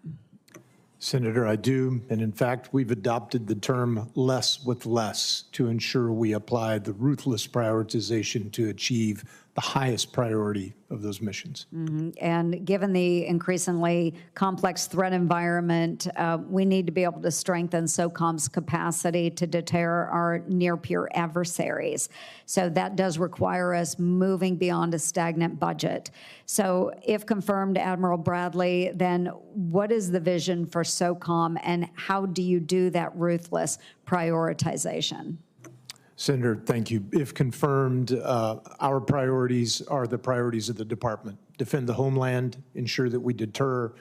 Senator, I do. And in fact, we've adopted the term less with less to ensure we apply the ruthless prioritization to achieve the highest priority of those missions. Mm-hmm. And given the increasingly complex threat environment, we need to be able to strengthen SOCOM's capacity to deter our near-peer adversaries. So that does require us moving beyond a stagnant budget. So if confirmed, Admiral Bradley, then what is the vision for SOCOM and how do you do that ruthless prioritization? Senator, thank you. If confirmed, our priorities are the priorities of the department. Defend the homeland, ensure that we deter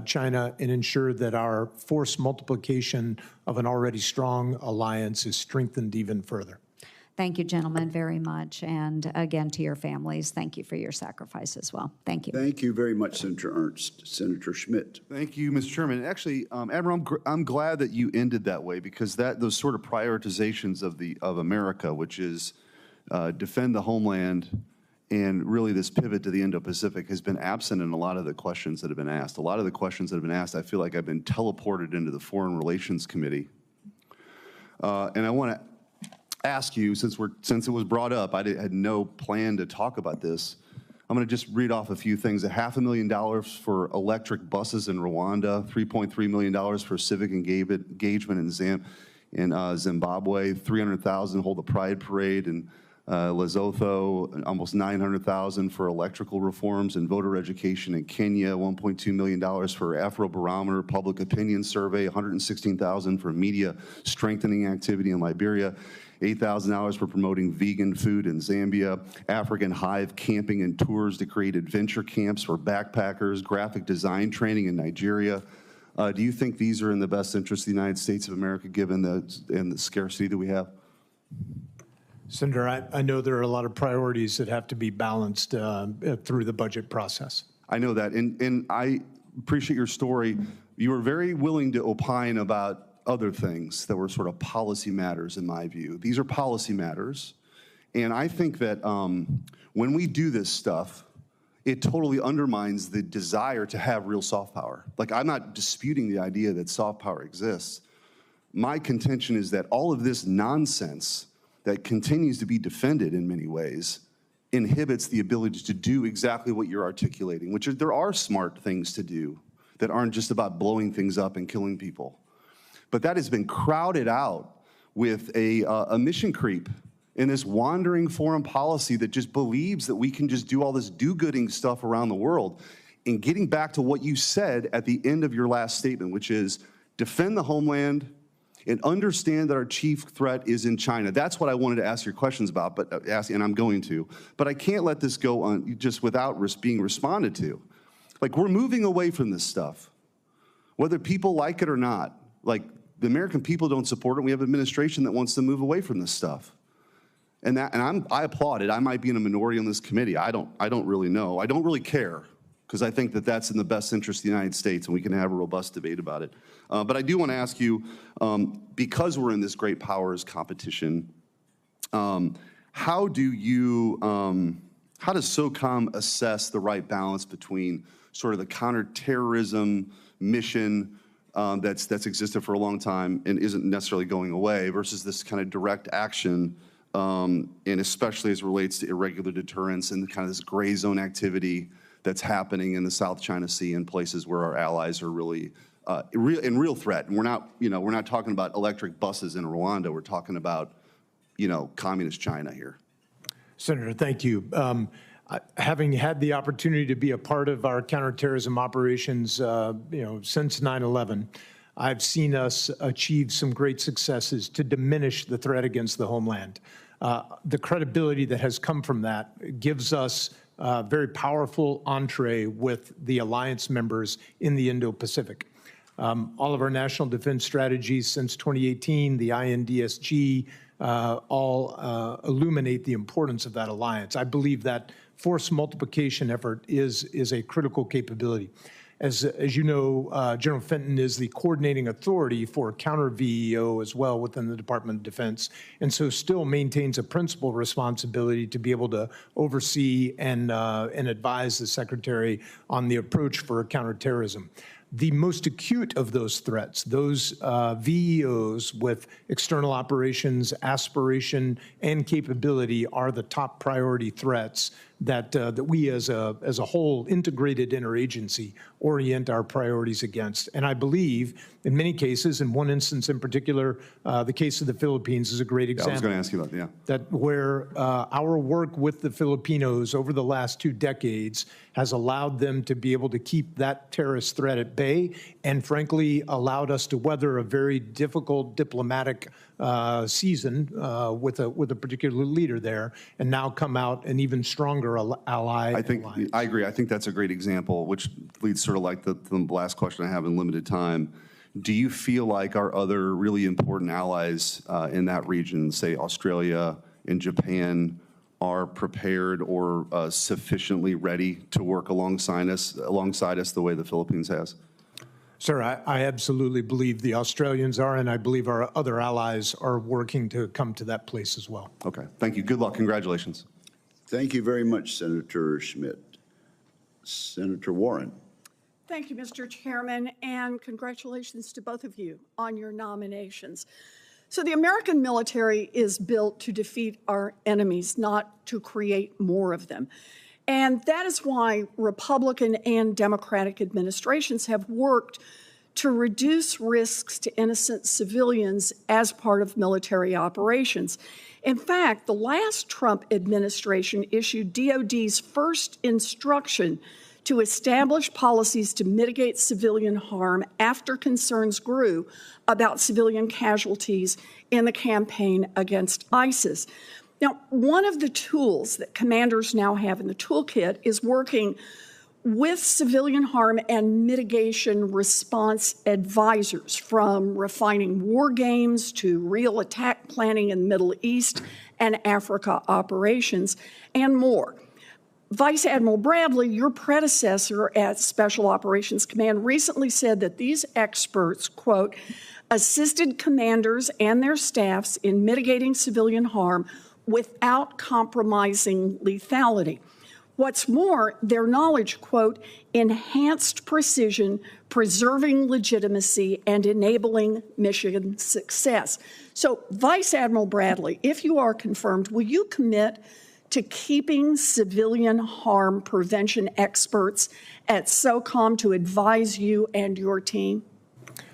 China, and ensure that our force multiplication of an already strong alliance is strengthened even further. Thank you, gentlemen, very much. And again, to your families, thank you for your sacrifice as well. Thank you. Thank you very much, Senator Ernst. Senator Schmidt. Thank you, Mr. Chairman. Actually, Admiral, I'm glad that you ended that way, because those sort of prioritizations of America, which is defend the homeland and really this pivot to the Indo-Pacific, has been absent in a lot of the questions that have been asked. A lot of the questions that have been asked, I feel like I've been teleported into the Foreign Relations Committee. And I want to ask you, since it was brought up, I had no plan to talk about this. I'm going to just read off a few things. $500,000 for electric buses in Rwanda, $3.3 million for civic engagement in Zimbabwe, $300,000 hold the Pride Parade in Lesotho, almost $900,000 for electrical reforms and voter education in Kenya, $1.2 million for Afrobarometer public opinion survey, $116,000 for media strengthening activity in Liberia, $8,000 for promoting vegan food in Zambia, African hive camping and tours to create adventure camps for backpackers, graphic design training in Nigeria. Do you think these are in the best interest of the United States of America, given the scarcity that we have? Senator, I know there are a lot of priorities that have to be balanced through the budget process. I know that, and I appreciate your story. You were very willing to opine about other things that were sort of policy matters, in my view. These are policy matters, and I think that when we do this stuff, it totally undermines the desire to have real soft power. Like, I'm not disputing the idea that soft power exists. My contention is that all of this nonsense that continues to be defended in many ways inhibits the ability to do exactly what you're articulating, which is there are smart things to do that aren't just about blowing things up and killing people. But that has been crowded out with a mission creep in this wandering foreign policy that just believes that we can just do all this do-gooding stuff around the world. And getting back to what you said at the end of your last statement, which is defend the homeland and understand that our chief threat is in China. That's what I wanted to ask your questions about, and I'm going to. But I can't let this go on just without being responded to. Like, we're moving away from this stuff, whether people like it or not. Like, the American people don't support it. We have an administration that wants to move away from this stuff. And I applaud it. I might be in a minority on this committee. I don't really know. I don't really care, because I think that that's in the best interest of the United States, and we can have a robust debate about it. But I do want to ask you, because we're in this great powers competition, how does SOCOM assess the right balance between sort of the counterterrorism mission that's existed for a long time and isn't necessarily going away versus this kind of direct action, and especially as it relates to irregular deterrence and kind of this gray zone activity that's happening in the South China Sea and places where our allies are really in real threat. And we're not talking about electric buses in Rwanda. We're talking about, communist China here. Senator, thank you. Having had the opportunity to be a part of our counterterrorism operations, since 9/11, I've seen us achieve some great successes to diminish the threat against the homeland. The credibility that has come from that gives us very powerful entree with the alliance members in the Indo-Pacific. All of our national defense strategies since 2018, the INDSG, all illuminate the importance of that alliance. I believe that force multiplication effort is a critical capability. As you know, General Fenton is the coordinating authority for counter-VEO as well within the Department of Defense, and so still maintains a principal responsibility to be able to oversee and advise the Secretary on the approach for counterterrorism. The most acute of those threats, those VEOs with external operations, aspiration, and capability are the top priority threats that we as a whole integrated interagency orient our priorities against. And I believe in many cases, in one instance in particular, the case of the Philippines is a great example. I was going to ask you about that, yeah. That where our work with the Filipinos over the last 2 decades has allowed them to be able to keep that terrorist threat at bay and frankly allowed us to weather a very difficult diplomatic season with a particular leader there and now come out an even stronger ally. I agree. I think that's a great example, which leads sort of like the last question I have in limited time. Do you feel like our other really important allies in that region, say Australia and Japan, are prepared or sufficiently ready to work alongside us the way the Philippines has? Sir, I absolutely believe the Australians are, and I believe our other allies are working to come to that place as well. Okay. Thank you. Good luck. Congratulations. Thank you very much, Senator Schmidt. Senator Warren. Thank you, Mr. Chairman, and congratulations to both of you on your nominations. So the American military is built to defeat our enemies, not to create more of them. And that is why Republican and Democratic administrations have worked to reduce risks to innocent civilians as part of military operations. In fact, the last Trump administration issued DOD's first instruction to establish policies to mitigate civilian harm after concerns grew about civilian casualties in the campaign against ISIS. Now, one of the tools that commanders now have in the toolkit is working with civilian harm and mitigation response advisors, from refining war games to real attack planning in the Middle East and Africa operations, and more. Vice Admiral Bradley, your predecessor at Special Operations Command, recently said that these experts, quote, assisted commanders and their staffs in mitigating civilian harm without compromising lethality. What's more, their knowledge, quote, enhanced precision, preserving legitimacy, and enabling mission success. So, Vice Admiral Bradley, if you are confirmed, will you commit to keeping civilian harm prevention experts at SOCOM to advise you and your team?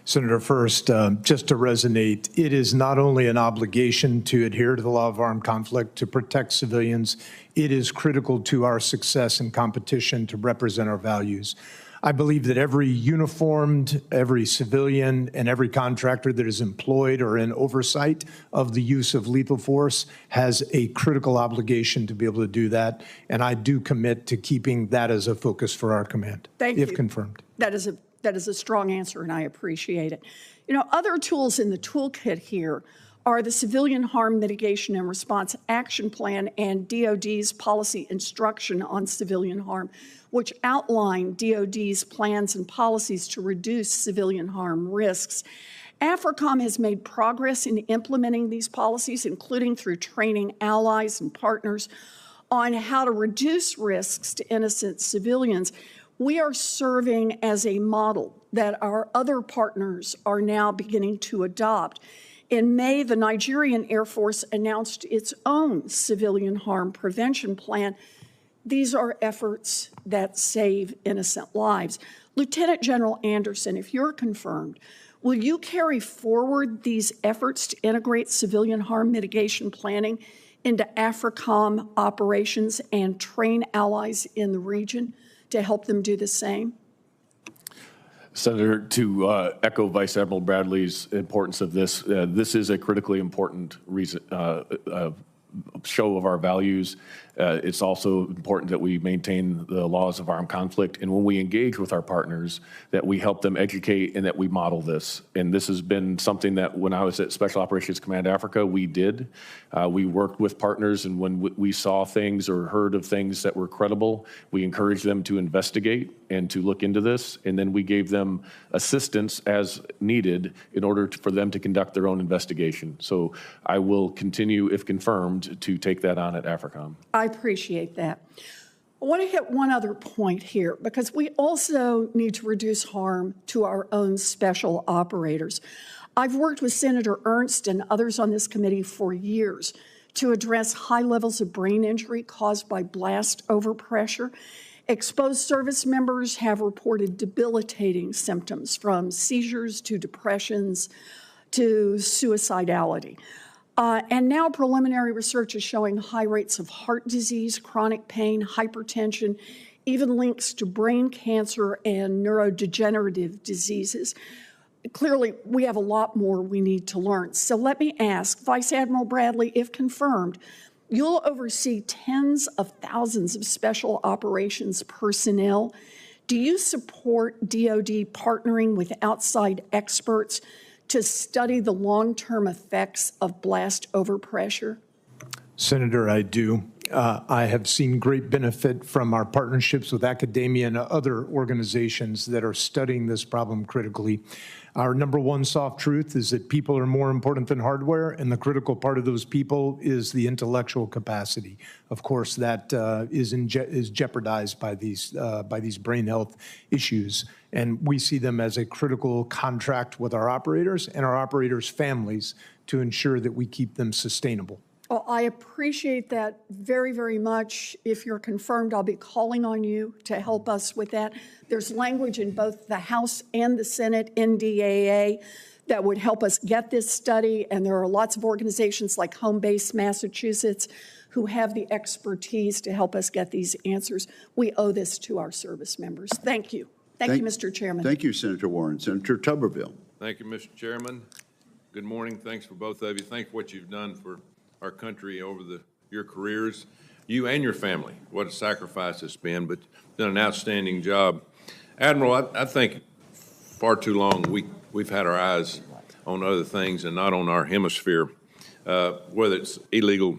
Senator, first, just to resonate, it is not only an obligation to adhere to the law of armed conflict to protect civilians, it is critical to our success in competition to represent our values. I believe that every uniformed, every civilian, and every contractor that is employed or in oversight of the use of lethal force has a critical obligation to be able to do that, and I do commit to keeping that as a focus for our command, if confirmed. That is a strong answer, and I appreciate it. You know, other tools in the toolkit here are the Civilian Harm Mitigation and Response Action Plan and DOD's policy instruction on civilian harm, which outline DOD's plans and policies to reduce civilian harm risks. AFRICOM has made progress in implementing these policies, including through training allies and partners on how to reduce risks to innocent civilians. We are serving as a model that our other partners are now beginning to adopt. In May, the Nigerian Air Force announced its own civilian harm prevention plan. These are efforts that save innocent lives. Lieutenant General Anderson, if you're confirmed, will you carry forward these efforts to integrate civilian harm mitigation planning into AFRICOM operations and train allies in the region to help them do the same? Senator, to echo Vice Admiral Bradley's importance of this, this is a critically important show of our values. It's also important that we maintain the laws of armed conflict, and when we engage with our partners, that we help them educate and that we model this. And this has been something that when I was at Special Operations Command Africa, we did. We worked with partners, and when we saw things or heard of things that were credible, we encouraged them to investigate and to look into this, and then we gave them assistance as needed in order for them to conduct their own investigation. So I will continue, if confirmed, to take that on at AFRICOM. I appreciate that. I want to hit one other point here, because we also need to reduce harm to our own special operators. I've worked with Senator Ernst and others on this committee for years to address high levels of brain injury caused by blast overpressure. Exposed service members have reported debilitating symptoms, from seizures to depressions to suicidality. And now preliminary research is showing high rates of heart disease, chronic pain, hypertension, even links to brain cancer and neurodegenerative diseases. Clearly, we have a lot more we need to learn. So let me ask, Vice Admiral Bradley, if confirmed, you'll oversee tens of thousands of special operations personnel. Do you support DoD partnering with outside experts to study the long-term effects of blast overpressure? Senator, I do. I have seen great benefit from our partnerships with academia and other organizations that are studying this problem critically. Our number one soft truth is that people are more important than hardware, and the critical part of those people is the intellectual capacity. Of course, that is jeopardized by these brain health issues, and we see them as a critical contract with our operators and our operators' families to ensure that we keep them sustainable. Well, I appreciate that very, very much. If you're confirmed, I'll be calling on you to help us with that. There's language in both the House and the Senate NDAA that would help us get this study, and there are lots of organizations like Home Base Massachusetts who have the expertise to help us get these answers. We owe this to our service members. Thank you. Thank you, Mr. Chairman. Thank you, Senator Warren. Senator Tuberville. Thank you, Mr. Chairman. Good morning. Thanks for both of you. Thank you for what you've done for our country over your careers, you and your family. What a sacrifice it's been, but done an outstanding job. Admiral, I think far too long we've had our eyes on other things and not on our hemisphere, whether it's illegal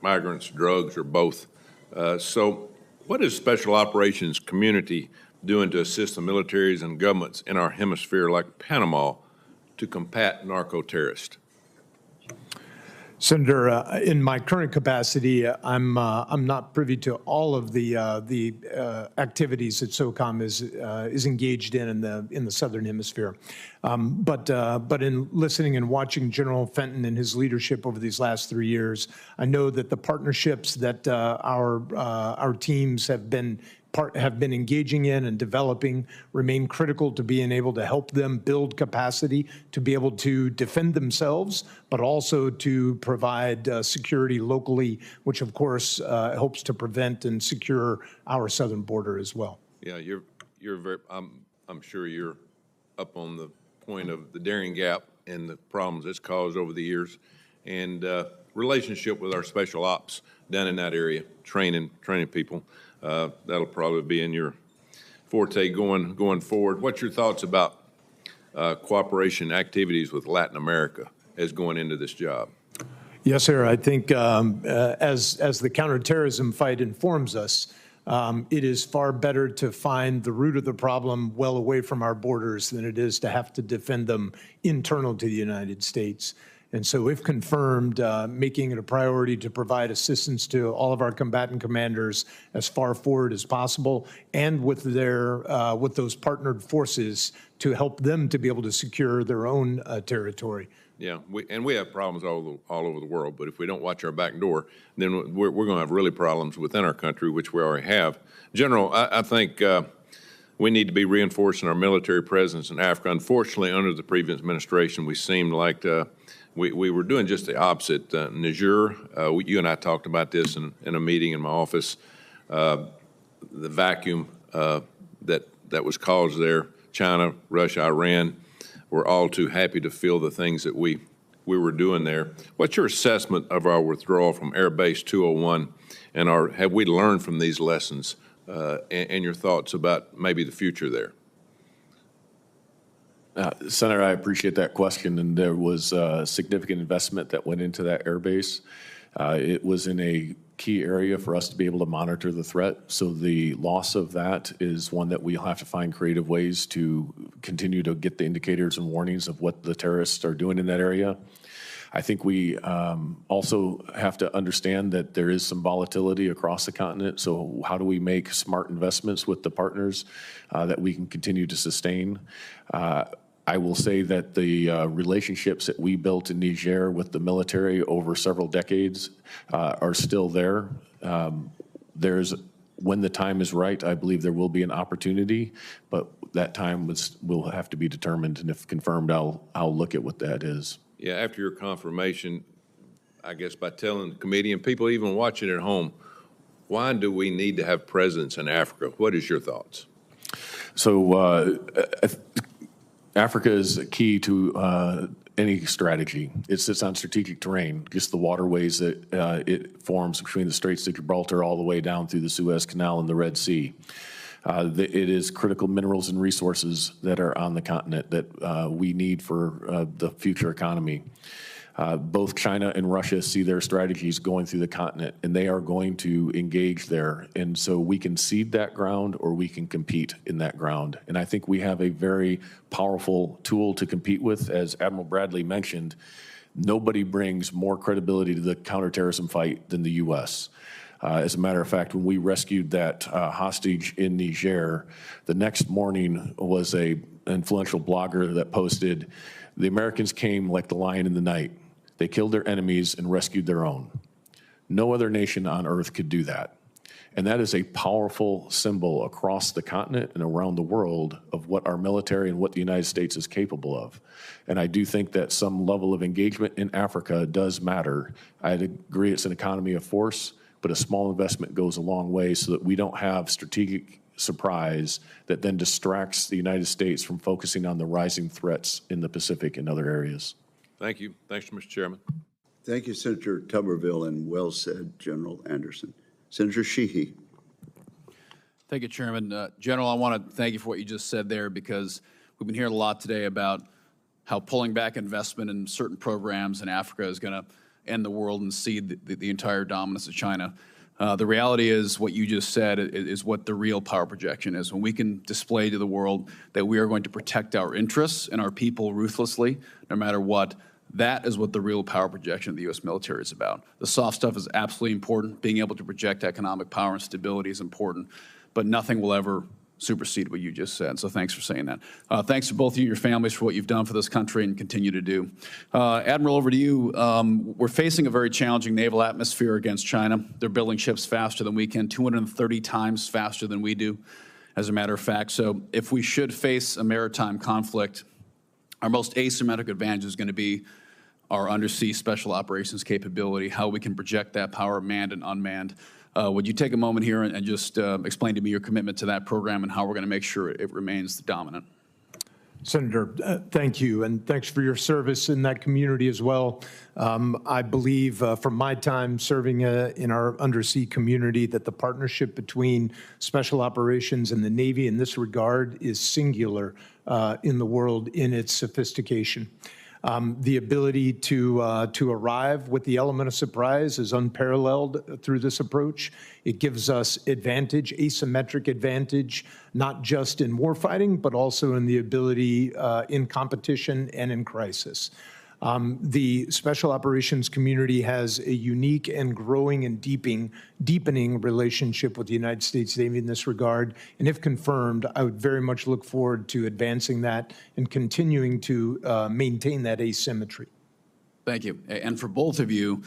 migrants, drugs, or both. So what is Special Operations community doing to assist the militaries and governments in our hemisphere like Panama to combat narco-terrorists? Senator, in my current capacity, I'm not privy to all of the activities that SOCOM is engaged in the Southern Hemisphere. But in listening and watching General Fenton and his leadership over these last 3 years, I know that the partnerships that our teams have been engaging in and developing remain critical to being able to help them build capacity to be able to defend themselves, but also to provide security locally, which of course helps to prevent and secure our southern border as well. Yeah, you're very. I'm sure you're up on the point of the daring gap and the problems it's caused over the years, and relationship with our special ops down in that area, training people. That'll probably be in your forte going forward. What's your thoughts about cooperation activities with Latin America as going into this job? Yes, sir. I think as the counterterrorism fight informs us, it is far better to find the root of the problem well away from our borders than it is to have to defend them internal to the United States. And so if confirmed, making it a priority to provide assistance to all of our combatant commanders as far forward as possible, and with with those partnered forces to help them to be able to secure their own territory. Yeah, we have problems all over the world, but if we don't watch our back door, then we're going to have really problems within our country, which we already have. General, I think we need to be reinforcing our military presence in Africa. Unfortunately, under the previous administration, we seemed like we were doing just the opposite. Niger, you and I talked about this in a meeting in my office. The vacuum that was caused there, China, Russia, Iran, were all too happy to feel the things that we were doing there. What's your assessment of our withdrawal from Air Base 201, and have we learned from these lessons, and your thoughts about maybe the future there? Senator, I appreciate that question, and there was significant investment that went into that air base. It was in a key area for us to be able to monitor the threat, so the loss of that is one that we'll have to find creative ways to continue to get the indicators and warnings of what the terrorists are doing in that area. I think we also have to understand that there is some volatility across the continent, so how do we make smart investments with the partners that we can continue to sustain? I will say that the relationships that we built in Niger with the military over several decades are still there. When the time is right, I believe there will be an opportunity, but that time will have to be determined, and if confirmed, I'll look at what that is. Yeah, after your confirmation, I guess by telling the committee and people even watching at home, why do we need to have presence in Africa? What is your thoughts? So Africa is key to any strategy. It sits on strategic terrain, just the waterways that it forms between the Straits of Gibraltar all the way down through the Suez Canal and the Red Sea. It is critical minerals and resources that are on the continent that we need for the future economy. Both China and Russia see their strategies going through the continent, and they are going to engage there. And so we can cede that ground or we can compete in that ground. And I think we have a very powerful tool to compete with. As Admiral Bradley mentioned, nobody brings more credibility to the counterterrorism fight than the U.S. As a matter of fact, when we rescued that hostage in Niger, the next morning was an influential blogger that posted, "The Americans came like the lion in the night. They killed their enemies and rescued their own. No other nation on earth could do that." And that is a powerful symbol across the continent and around the world of what our military and what the United States is capable of. And I do think that some level of engagement in Africa does matter. I'd agree it's an economy of force, but a small investment goes a long way so that we don't have strategic surprise that then distracts the United States from focusing on the rising threats in the Pacific and other areas. Thank you. Thanks, Mr. Chairman. Thank you, Senator Tuberville, and well said, General Anderson. Senator Sheehy. Thank you, Chairman. General, I want to thank you for what you just said there, because we've been hearing a lot today about how pulling back investment in certain programs in Africa is going to end the world and cede the entire dominance of China. The reality is what you just said is what the real power projection is. When we can display to the world that we are going to protect our interests and our people ruthlessly, no matter what, that is what the real power projection of the U.S. military is about. The soft stuff is absolutely important. Being able to project economic power and stability is important, but nothing will ever supersede what you just said. So thanks for saying that. Thanks to both of you and your families for what you've done for this country and continue to do. Admiral, over to you. We're facing a very challenging naval atmosphere against China. They're building ships faster than we can, 230 times faster than we do, as a matter of fact. So if we should face a maritime conflict, our most asymmetric advantage is going to be our undersea special operations capability, how we can project that power manned and unmanned. Would you take a moment here and just explain to me your commitment to that program and how we're going to make sure it remains dominant? Senator, thank you, and thanks for your service in that community as well. I believe from my time serving in our undersea community that the partnership between special operations and the Navy in this regard is singular in the world in its sophistication. The ability to arrive with the element of surprise is unparalleled through this approach. It gives us advantage, asymmetric advantage, not just in warfighting, but also in the ability in competition and in crisis. The special operations community has a unique and growing and deepening relationship with the United States Navy in this regard. And if confirmed, I would very much look forward to advancing that and continuing to maintain that asymmetry. Thank you. And for both of you,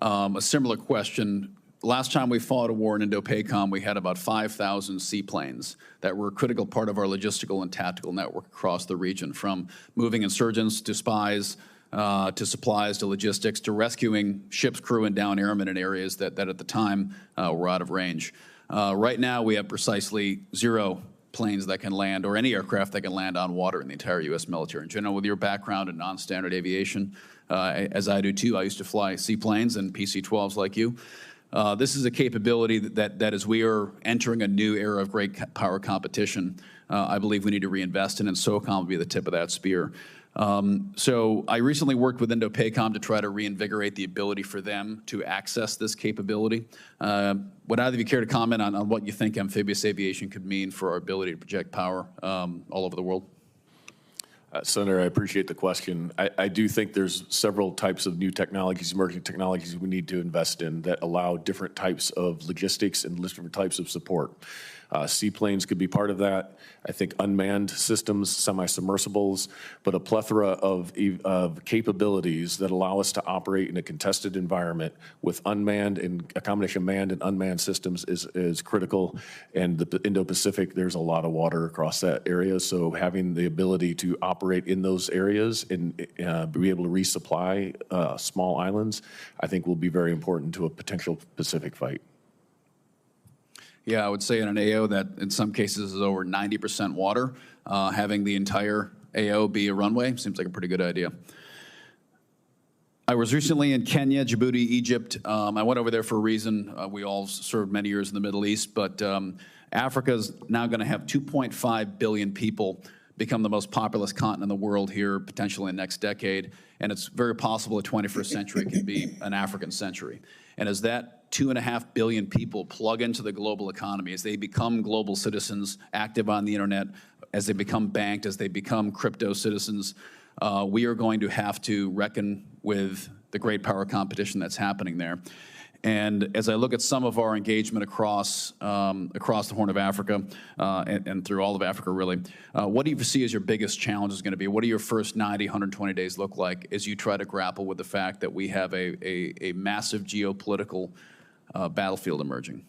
a similar question. Last time we fought a war in Indo-PACOM, we had about 5,000 seaplanes that were a critical part of our logistical and tactical network across the region, from moving insurgents to spies, to supplies, to logistics, to rescuing ship's crew and down airmen in areas that at the time were out of range. Right now, we have precisely 0 planes that can land, or any aircraft that can land on water in the entire U.S. military. And General, with your background in non-standard aviation, as I do too, I used to fly seaplanes and PC-12s like you. This is a capability that as we are entering a new era of great power competition, I believe we need to reinvest in, and SOCOM will be the tip of that spear. So I recently worked with Indo-PACOM to try to reinvigorate the ability for them to access this capability. Would either of you care to comment on what you think amphibious aviation could mean for our ability to project power all over the world? Senator, I appreciate the question. I do think there's several types of new technologies, emerging technologies we need to invest in that allow different types of logistics and different types of support. Seaplanes could be part of that. I think unmanned systems, semi-submersibles, but a plethora of capabilities that allow us to operate in a contested environment with unmanned, and a combination of manned and unmanned systems is critical. And the Indo-Pacific, there's a lot of water across that area, so having the ability to operate in those areas and be able to resupply small islands, I think will be very important to a potential Pacific fight. Yeah, I would say in an AO that in some cases is over 90% water, having the entire AO be a runway seems like a pretty good idea. I was recently in Kenya, Djibouti, Egypt. I went over there for a reason. We all served many years in the Middle East, but Africa is now going to have 2.5 billion people, become the most populous continent in the world here potentially in the next decade, and it's very possible the 21st century could be an African century. And as that 2.5 billion people plug into the global economy, as they become global citizens, active on the internet, as they become banked, as they become crypto citizens, we are going to have to reckon with the great power competition that's happening there. And as I look at some of our engagement across the Horn of Africa and through all of Africa, really, what do you see as your biggest challenge is going to be? What do your first 90, 120 days look like as you try to grapple with the fact that we have a massive geopolitical battlefield emerging?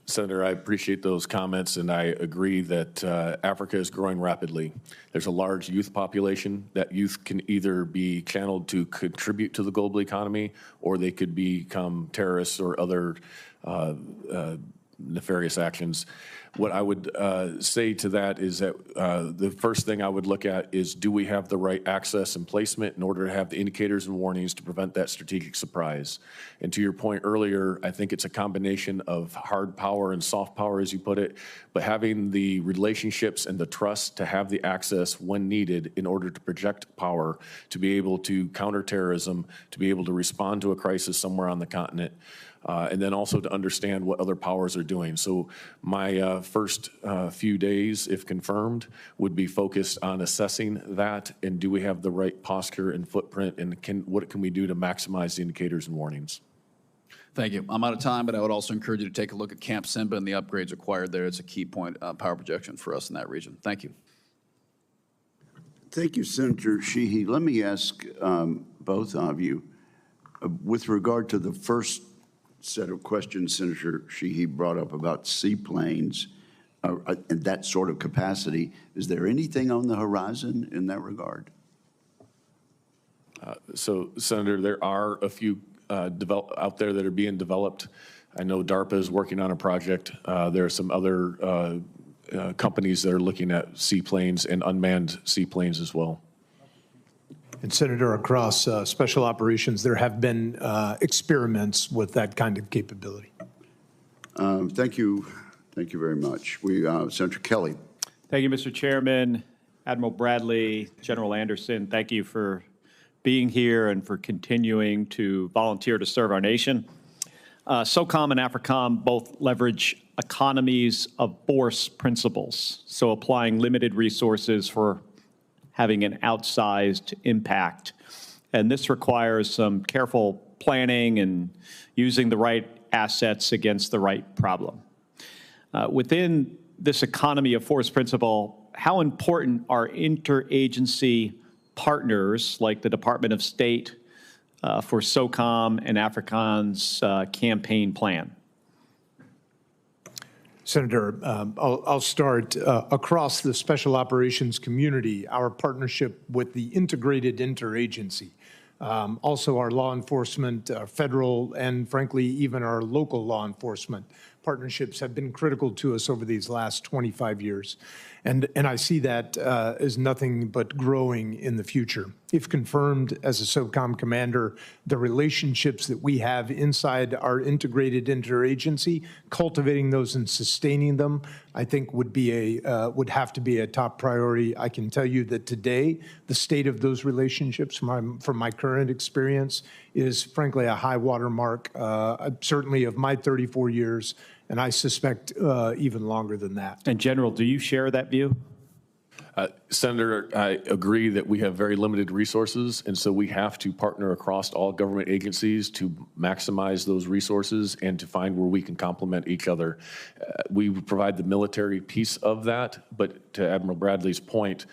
Senator, I appreciate those comments, and I agree that Africa is growing rapidly. There's a large youth population. That youth can either be channeled to contribute to the global economy, or they could become terrorists or other nefarious actions. What I would say to that is that the first thing I would look at is, do we have the right access and placement in order to have the indicators and warnings to prevent that strategic surprise? And to your point earlier, I think it's a combination of hard power and soft power, as you put it, but having the relationships and the trust to have the access when needed in order to project power, to be able to counter terrorism, to be able to respond to a crisis somewhere on the continent. And then also to understand what other powers are doing. So my first few days, if confirmed, would be focused on assessing that, and do we have the right posture and footprint, and what can we do to maximize the indicators and warnings? Thank you. I'm out of time, but I would also encourage you to take a look at Camp Simba and the upgrades required there. It's a key point, power projection for us in that region. Thank you. Thank you, Senator Sheehy. Let me ask both of you, with regard to the first set of questions Senator Sheehy brought up about seaplanes and that sort of capacity, is there anything on the horizon in that regard? So, Senator, there are a few out there that are being developed. I know DARPA is working on a project. There are some other companies that are looking at seaplanes and unmanned seaplanes as well. And Senator, across special operations, there have been experiments with that kind of capability. Thank you. Thank you very much. Senator Kelly. Thank you, Mr. Chairman. Admiral Bradley, General Anderson, thank you for being here and for continuing to volunteer to serve our nation. SOCOM and AFRICOM both leverage economies of force principles, so applying limited resources for having an outsized impact. And this requires some careful planning and using the right assets against the right problem. Within this economy of force principle, how important are interagency partners like the Department of State for SOCOM and African's campaign plan? Senator, I'll start. Across the special operations community, our partnership with the integrated interagency, also our law enforcement, federal, and frankly, even our local law enforcement partnerships have been critical to us over these last 25 years. And I see that as nothing but growing in the future. If confirmed as a SOCOM commander, the relationships that we have inside our integrated interagency, cultivating those and sustaining them, I think would have to be a top priority. I can tell you that today, the state of those relationships, from my current experience, is frankly a high water mark, certainly of my 34 years, and I suspect even longer than that. And General, do you share that view? Senator, I agree that we have very limited resources, and so we have to partner across all government agencies to maximize those resources and to find where we can complement each other. We provide the military piece of that, but to Admiral Bradley's point,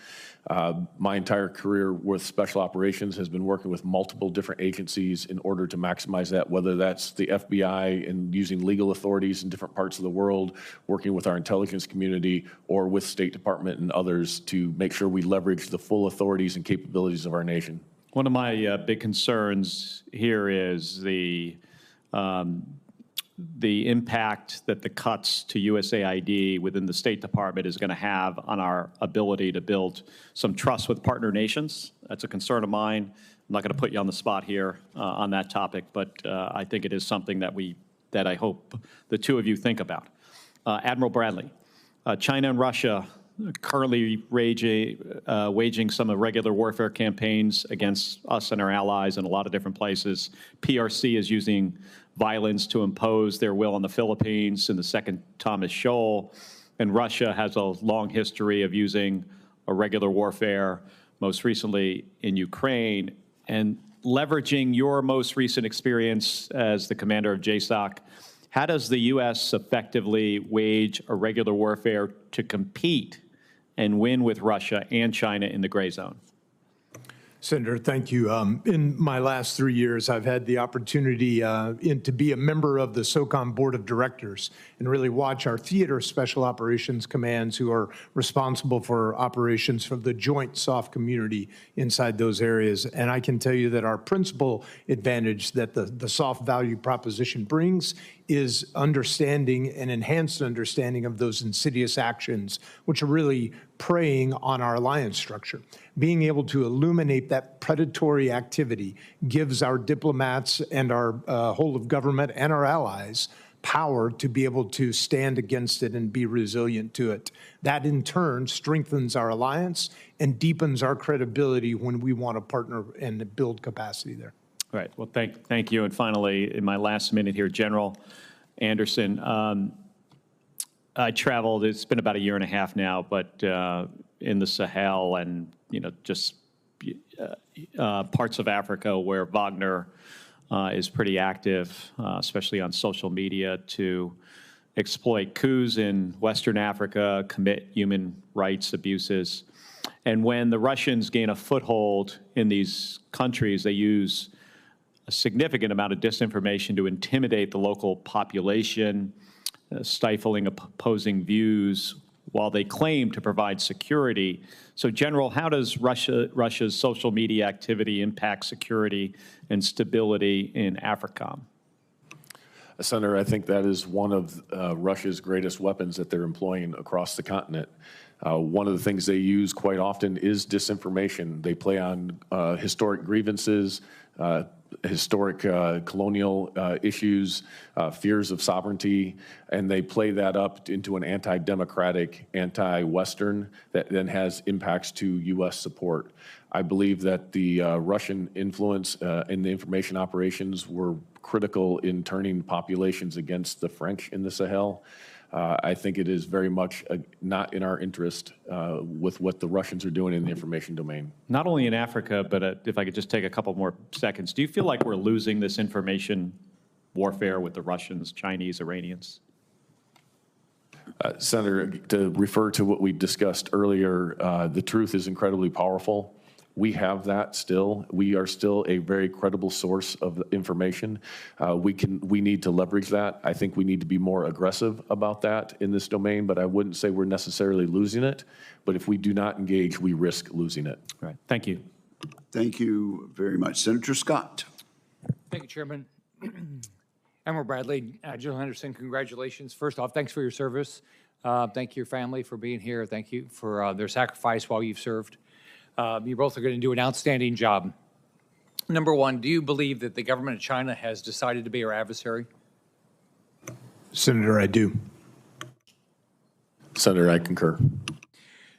my entire career with special operations has been working with multiple different agencies in order to maximize that, whether that's the FBI and using legal authorities in different parts of the world, working with our intelligence community, or with State Department and others to make sure we leverage the full authorities and capabilities of our nation. One of my big concerns here is the impact that the cuts to USAID within the State Department is going to have on our ability to build some trust with partner nations. That's a concern of mine. I'm not going to put you on the spot here on that topic, but I think it is something that I hope the two of you think about. Admiral Bradley, China and Russia currently waging some irregular warfare campaigns against us and our allies in a lot of different places. PRC is using violence to impose their will on the Philippines in the Second Thomas Shoal, and Russia has a long history of using irregular warfare, most recently in Ukraine. And leveraging your most recent experience as the commander of JSOC, how does the U.S. effectively wage irregular warfare to compete and win with Russia and China in the gray zone? Senator, thank you. In my last 3 years, I've had the opportunity to be a member of the SOCOM Board of Directors and really watch our theater special operations commands who are responsible for operations for the joint SOF community inside those areas. And I can tell you that our principal advantage that the SOF value proposition brings is understanding and enhanced understanding of those insidious actions, which are really preying on our alliance structure. Being able to illuminate that predatory activity gives our diplomats and our whole of government and our allies power to be able to stand against it and be resilient to it. That in turn strengthens our alliance and deepens our credibility when we want to partner and build capacity there. All right. Well, thank you. And finally, in my last minute here, General Anderson, I traveled, it's been about a year and a half now, but in the Sahel and, just parts of Africa where Wagner is pretty active, especially on social media, to exploit coups in Western Africa, commit human rights abuses. And when the Russians gain a foothold in these countries, they use a significant amount of disinformation to intimidate the local population, stifling opposing views while they claim to provide security. So, General, how does Russia's social media activity impact security and stability in AFRICOM? Senator, I think that is one of Russia's greatest weapons that they're employing across the continent. One of the things they use quite often is disinformation. They play on historic grievances, historic colonial issues, fears of sovereignty, and they play that up into an anti-democratic, anti-Western that then has impacts to U.S. support. I believe that the Russian influence in the information operations were critical in turning populations against the French in the Sahel. I think it is very much not in our interest with what the Russians are doing in the information domain. Not only in Africa, but if I could just take a couple more seconds, do you feel like we're losing this information warfare with the Russians, Chinese, Iranians? Senator, to refer to what we discussed earlier, the truth is incredibly powerful. We have that still. We are still a very credible source of information. We need to leverage that. I think we need to be more aggressive about that in this domain, but I wouldn't say we're necessarily losing it. But if we do not engage, we risk losing it. Right. Thank you. Thank you very much. Senator Scott. Thank you, Chairman. Admiral Bradley, General Henderson, congratulations. First off, thanks for your service. Thank your family for being here. Thank you for their sacrifice while you've served. You both are going to do an outstanding job. Number one, do you believe that the government of China has decided to be our adversary? Senator, I do. Senator, I concur.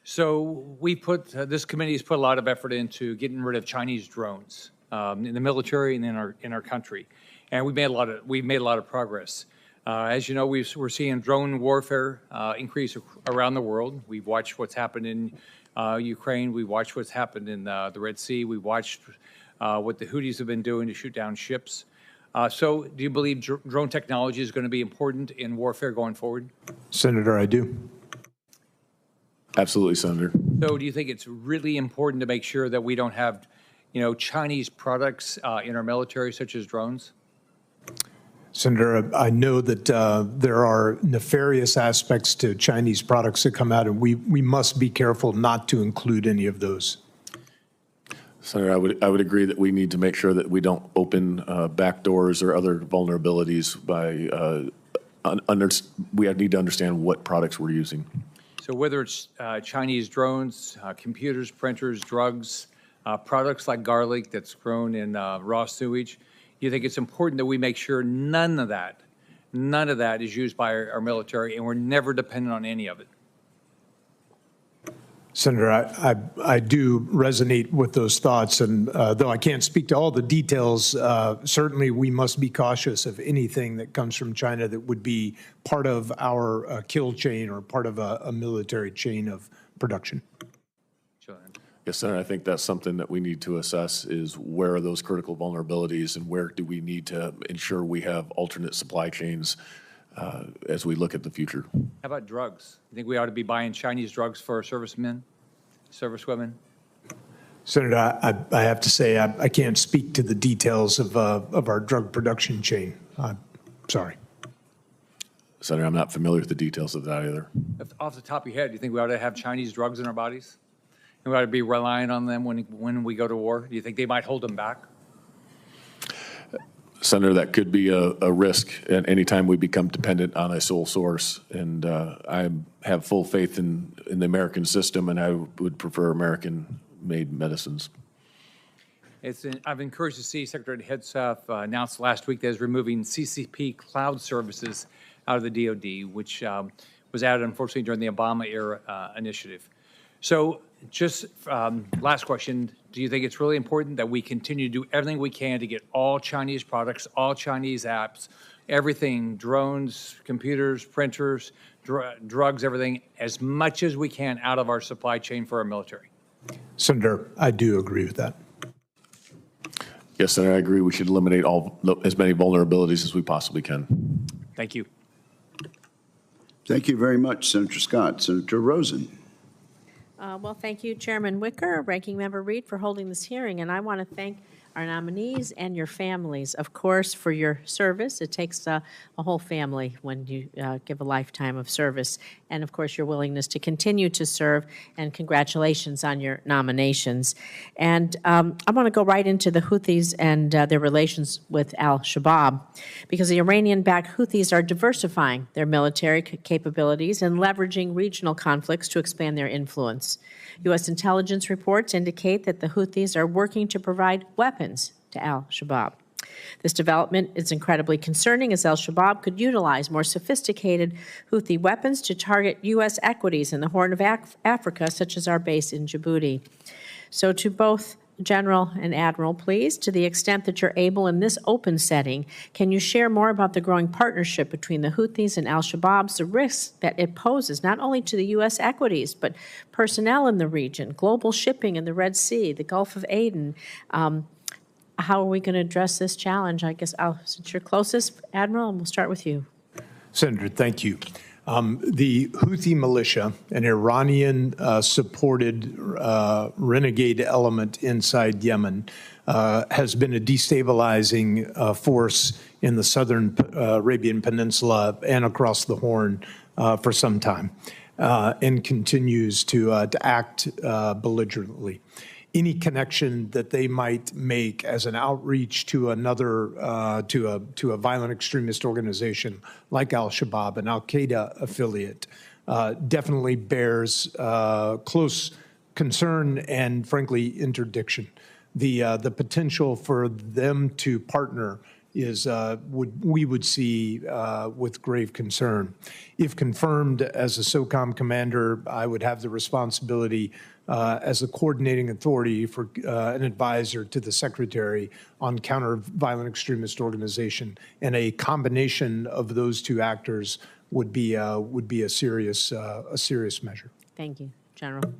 So we put, this committee has put a lot of effort into getting rid of Chinese drones in the military and in our country. And we've made a lot of progress. As you know, we're seeing drone warfare increase around the world. We've watched what's happened in Ukraine. We watched what's happened in the Red Sea. We watched what the Houthis have been doing to shoot down ships. So do you believe drone technology is going to be important in warfare going forward? Senator, I do. Absolutely, Senator. So do you think it's really important to make sure that we don't have, Chinese products in our military, such as drones? Senator, I know that there are nefarious aspects to Chinese products that come out, and we must be careful not to include any of those. Senator, I would agree that we need to make sure that we don't open back doors or other vulnerabilities by we need to understand what products we're using. So whether it's Chinese drones, computers, printers, drugs, products like garlic that's grown in raw sewage, you think it's important that we make sure none of that is used by our military, and we're never dependent on any of it? Senator, I do resonate with those thoughts, and though I can't speak to all the details, certainly we must be cautious of anything that comes from China that would be part of our kill chain or part of a military chain of production. Yes, Senator, I think that's something that we need to assess is where are those critical vulnerabilities and where do we need to ensure we have alternate supply chains as we look at the future. How about drugs? You think we ought to be buying Chinese drugs for our servicemen, servicewomen? Senator, I have to say I can't speak to the details of our drug production chain. I'm sorry. Senator, I'm not familiar with the details of that either. Off the top of your head, do you think we ought to have Chinese drugs in our bodies? And we ought to be relying on them when we go to war? Do you think they might hold them back? Senator, that could be a risk at any time we become dependent on a sole source. And I have full faith in the American system, and I would prefer American-made medicines. I've encouraged to see Secretary Hegseth announced last week that is removing CCP cloud services out of the DoD, which was added, unfortunately, during the Obama era initiative. So just last question, do you think it's really important that we continue to do everything we can to get all Chinese products, all Chinese apps, everything, drones, computers, printers, drugs, everything, as much as we can out of our supply chain for our military? Senator, I do agree with that. Yes, Senator, I agree. We should eliminate as many vulnerabilities as we possibly can. Thank you. Thank you very much, Senator Scott. Senator Rosen. Well, thank you, Chairman Wicker, Ranking Member Reed, for holding this hearing. And I want to thank our nominees and your families, of course, for your service. It takes a whole family when you give a lifetime of service. And, of course, your willingness to continue to serve. And congratulations on your nominations. And I want to go right into the Houthis and their relations with al-Shabaab, because the Iranian-backed Houthis are diversifying their military capabilities and leveraging regional conflicts to expand their influence. U.S. intelligence reports indicate that the Houthis are working to provide weapons to al-Shabaab. This development is incredibly concerning, as al-Shabaab could utilize more sophisticated Houthi weapons to target U.S. equities in the Horn of Africa, such as our base in Djibouti. So to both General and Admiral, please, to the extent that you're able in this open setting, can you share more about the growing partnership between the Houthis and al-Shabaab, the risks that it poses not only to the U.S. equities, but personnel in the region, global shipping in the Red Sea, the Gulf of Aden? How are we going to address this challenge? I guess since you're closest, Admiral, and we'll start with you. Senator, thank you. The Houthi militia, an Iranian-supported renegade element inside Yemen, has been a destabilizing force in the southern Arabian Peninsula and across the Horn for some time, and continues to act belligerently. Any connection that they might make as an outreach to another, to a violent extremist organization like al-Shabaab, an al-Qaeda affiliate, definitely bears close concern and, frankly, interdiction. The potential for them to partner is we would see with grave concern. If confirmed as a SOCOM commander, I would have the responsibility as a coordinating authority for an advisor to the Secretary on counter-violent extremist organization, and a combination of those two actors would be a serious measure. Thank you, General.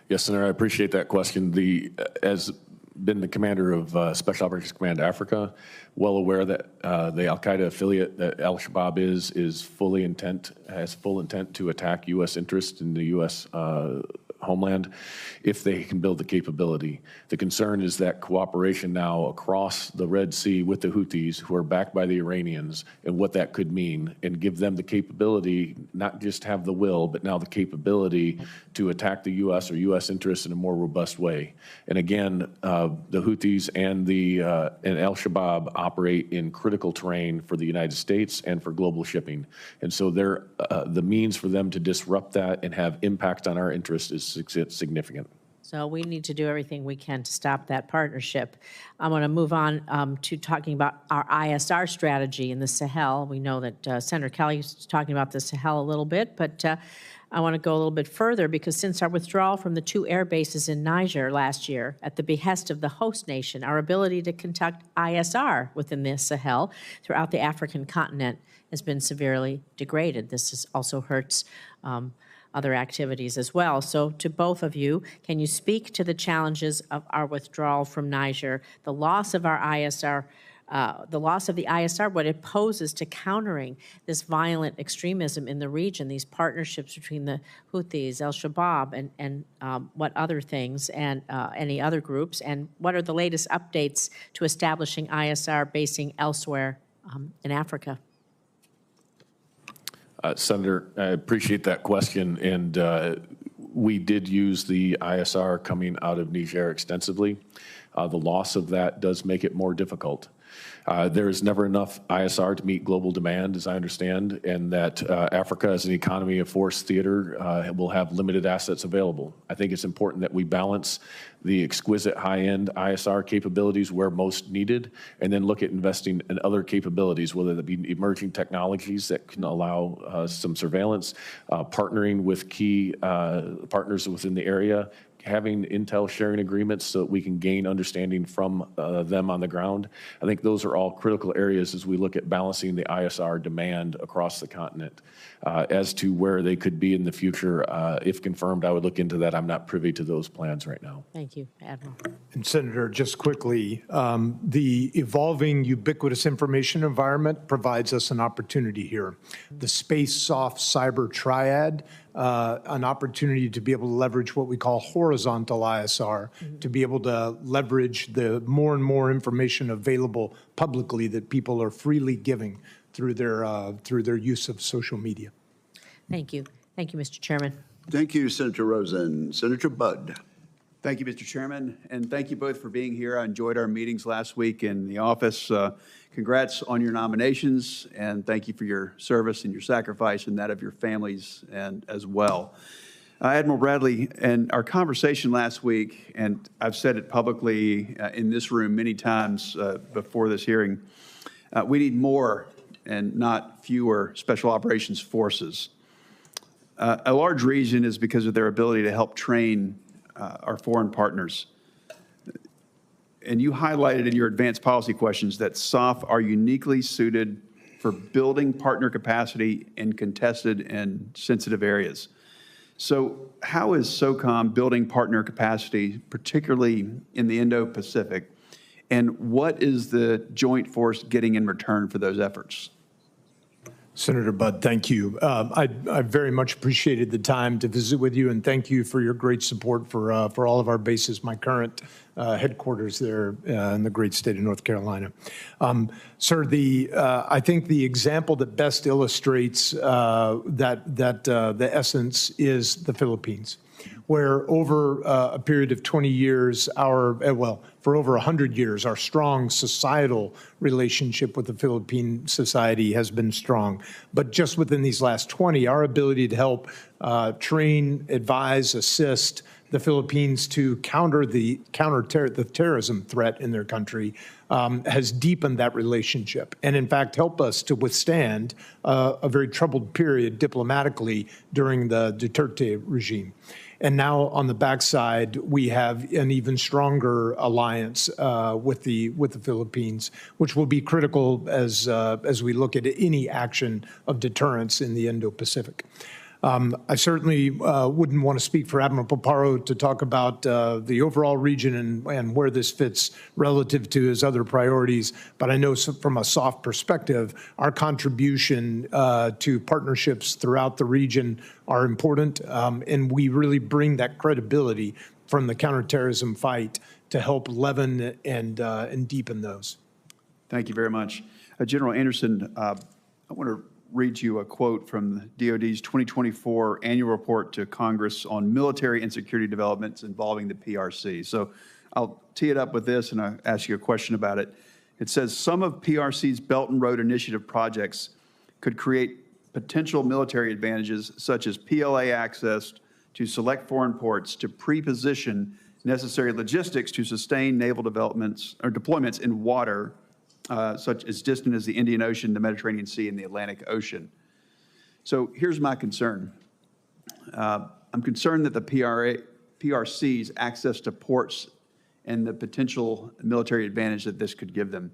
Yes, Senator, I appreciate that question. As been the commander of Special Operations Command Africa, well aware that the al-Qaeda affiliate that al-Shabaab has full intent to attack U.S. interests in the U.S. homeland if they can build the capability. The concern is that cooperation now across the Red Sea with the Houthis, who are backed by the Iranians, and what that could mean, and give them the capability, not just have the will, but now the capability to attack the U.S. or U.S. interests in a more robust way. And again, the Houthis and al-Shabaab operate in critical terrain for the United States and for global shipping. And so the means for them to disrupt that and have impact on our interests is significant. So we need to do everything we can to stop that partnership. I want to move on to talking about our ISR strategy in the Sahel. We know that Senator Kelly was talking about the Sahel a little bit, but I want to go a little bit further, because since our withdrawal from the 2 air bases in Niger last year at the behest of the host nation, our ability to conduct ISR within the Sahel throughout the African continent has been severely degraded. This also hurts other activities as well. So to both of you, can you speak to the challenges of our withdrawal from Niger, the loss of our ISR, what it poses to countering this violent extremism in the region, these partnerships between the Houthis, al-Shabaab, and what other things, and any other groups, and what are the latest updates to establishing ISR basing elsewhere in Africa? Senator, I appreciate that question, and we did use the ISR coming out of Niger extensively. The loss of that does make it more difficult. There is never enough ISR to meet global demand, as I understand, and that Africa, as an economy of force theater, will have limited assets available. I think it's important that we balance the exquisite high-end ISR capabilities where most needed, and then look at investing in other capabilities, whether that be emerging technologies that can allow some surveillance, partnering with key partners within the area, having intel sharing agreements so that we can gain understanding from them on the ground. I think those are all critical areas as we look at balancing the ISR demand across the continent. As to where they could be in the future, if confirmed, I would look into that. I'm not privy to those plans right now. Thank you, Admiral. And Senator, just quickly, the evolving ubiquitous information environment provides us an opportunity here. The space, soft, cyber triad, an opportunity to be able to leverage what we call horizontal ISR, to be able to leverage the more and more information available publicly that people are freely giving through their use of social media. Thank you. Thank you, Mr. Chairman. Thank you, Senator Rosen. Senator Budd. Thank you, Mr. Chairman, and thank you both for being here. I enjoyed our meetings last week in the office. Congrats on your nominations, and thank you for your service and your sacrifice and that of your families and as well. Admiral Bradley, in our conversation last week, and I've said it publicly in this room many times before this hearing, we need more and not fewer special operations forces. A large reason is because of their ability to help train our foreign partners. and you highlighted in your advanced policy questions that SOF are uniquely suited for building partner capacity in contested and sensitive areas. So how is SOCOM building partner capacity, particularly in the Indo-Pacific, and what is the joint force getting in return for those efforts? Senator Budd, thank you. I very much appreciated the time to visit with you, and thank you for your great support for all of our bases, my current headquarters there in the great state of North Carolina. Sir, I think the example that best illustrates the essence is the Philippines, where over a period of 20 years, for over 100 years, our strong societal relationship with the Philippine society has been strong. But just within these last 20, our ability to help train, advise, assist the Philippines to counter the terrorism threat in their country has deepened that relationship, and in fact helped us to withstand a very troubled period diplomatically during the Duterte regime. And now on the backside, we have an even stronger alliance with the Philippines, which will be critical as we look at any action of deterrence in the Indo-Pacific. I certainly wouldn't want to speak for Admiral Paparo to talk about the overall region and where this fits relative to his other priorities, but I know from a soft perspective, our contribution to partnerships throughout the region are important, and we really bring that credibility from the counterterrorism fight to help leaven and deepen those. Thank you very much. General Anderson, I want to read you a quote from the DoD's 2024 annual report to Congress on military and security developments involving the PRC. So I'll tee it up with this and I'll ask you a question about it. It says, some of PRC's Belt and Road Initiative projects could create potential military advantages such as PLA access to select foreign ports to pre-position necessary logistics to sustain naval developments or deployments in water such as distant as the Indian Ocean, the Mediterranean Sea, and the Atlantic Ocean. So here's my concern. I'm concerned that the PRC's access to ports and the potential military advantage that this could give them.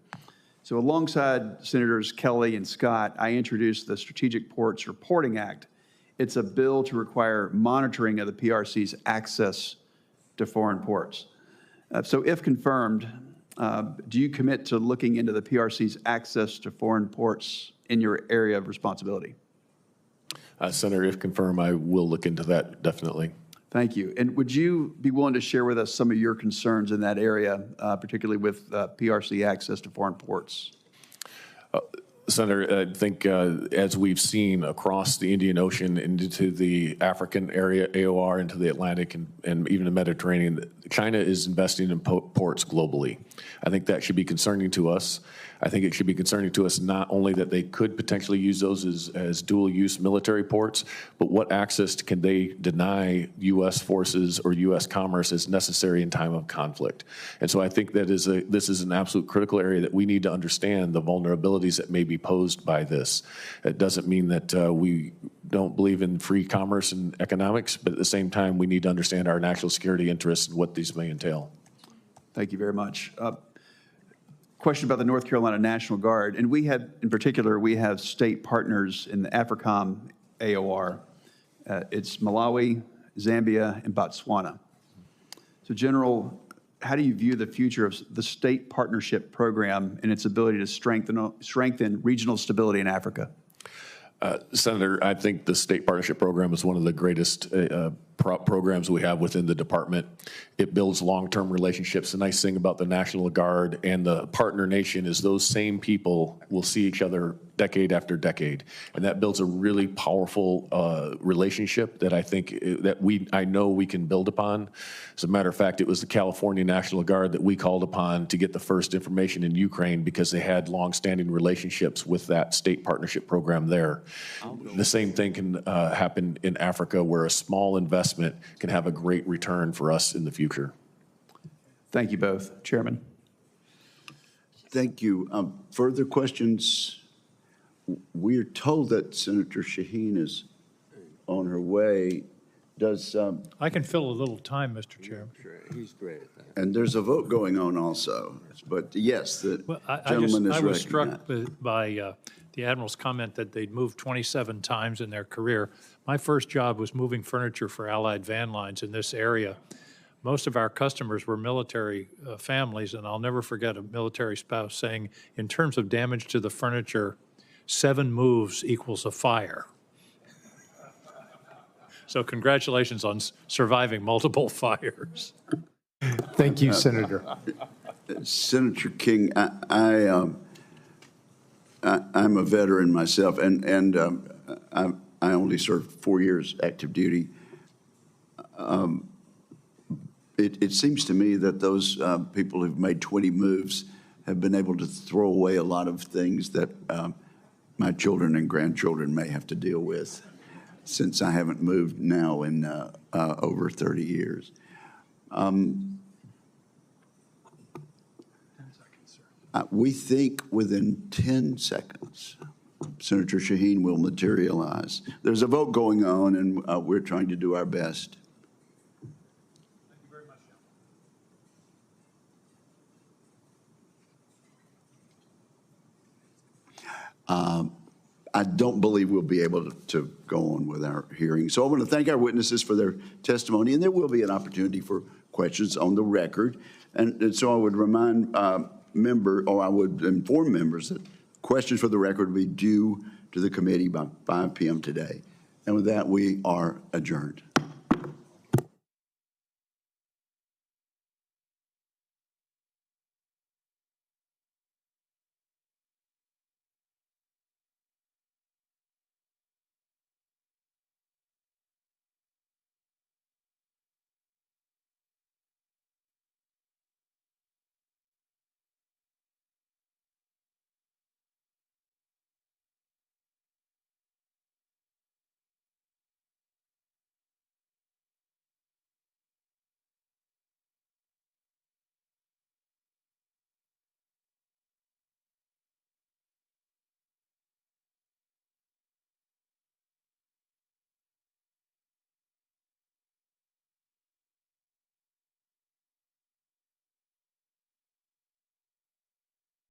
So alongside Senators Kelly and Scott, I introduced the Strategic Ports Reporting Act. It's a bill to require monitoring of the PRC's access to foreign ports. So if confirmed, do you commit to looking into the PRC's access to foreign ports in your area of responsibility? Senator, if confirmed, I will look into that, definitely. Thank you. And would you be willing to share with us some of your concerns in that area, particularly with PRC access to foreign ports? Senator, I think as we've seen across the Indian Ocean into the African area, AOR, into the Atlantic and even the Mediterranean, China is investing in ports globally. I think that should be concerning to us. I think it should be concerning to us not only that they could potentially use those as dual-use military ports, but what access can they deny U.S. forces or U.S. commerce is necessary in time of conflict. And so I think that this is an absolute critical area that we need to understand the vulnerabilities that may be posed by this. It doesn't mean that we don't believe in free commerce and economics, but at the same time, we need to understand our national security interests and what these may entail. Thank you very much. Question about the North Carolina National Guard, and we have state partners in the AFRICOM AOR. It's Malawi, Zambia, and Botswana. So, General, how do you view the future of the state partnership program and its ability to strengthen regional stability in Africa? Senator, I think the state partnership program is one of the greatest programs we have within the department. It builds long-term relationships. The nice thing about the National Guard and the partner nation is those same people will see each other decade after decade, and that builds a really powerful relationship that I think I know we can build upon. As a matter of fact, it was the California National Guard that we called upon to get the first information in Ukraine because they had long-standing relationships with that state partnership program there. The same thing can happen in Africa, where a small investment can have a great return for us in the future. Thank you both. Chairman. Thank you. Further questions? We're told that Senator Shaheen is on her way. Does, I can fill a little time, Mr. Chairman. He's great at that. and there's a vote going on also, but yes, the Well, gentleman is I was recognized. struck by the Admiral's comment that they'd moved 27 times in their career. My first job was moving furniture for Allied van lines in this area. Most of our customers were military families, and I'll never forget a military spouse saying, in terms of damage to the furniture, 7 moves equals a fire. So congratulations on surviving multiple fires. Thank you, Senator. Senator King, I'm a veteran myself, and I only served 4 years active duty. It seems to me that those people who've made 20 moves have been able to throw away a lot of things that my children and grandchildren may have to deal with, since I haven't moved now in over 30 years. We think within 10 seconds, Senator Shaheen will materialize. There's a vote going on, and we're trying to do our best. Thank you very much, I don't believe we'll be able to go on with our hearing. So I want to thank our witnesses for their testimony, and there will be an opportunity for questions on the record. And so I would remind I would inform members that questions for the record will be due to the committee by 5 p.m. today. And with that, we are adjourned.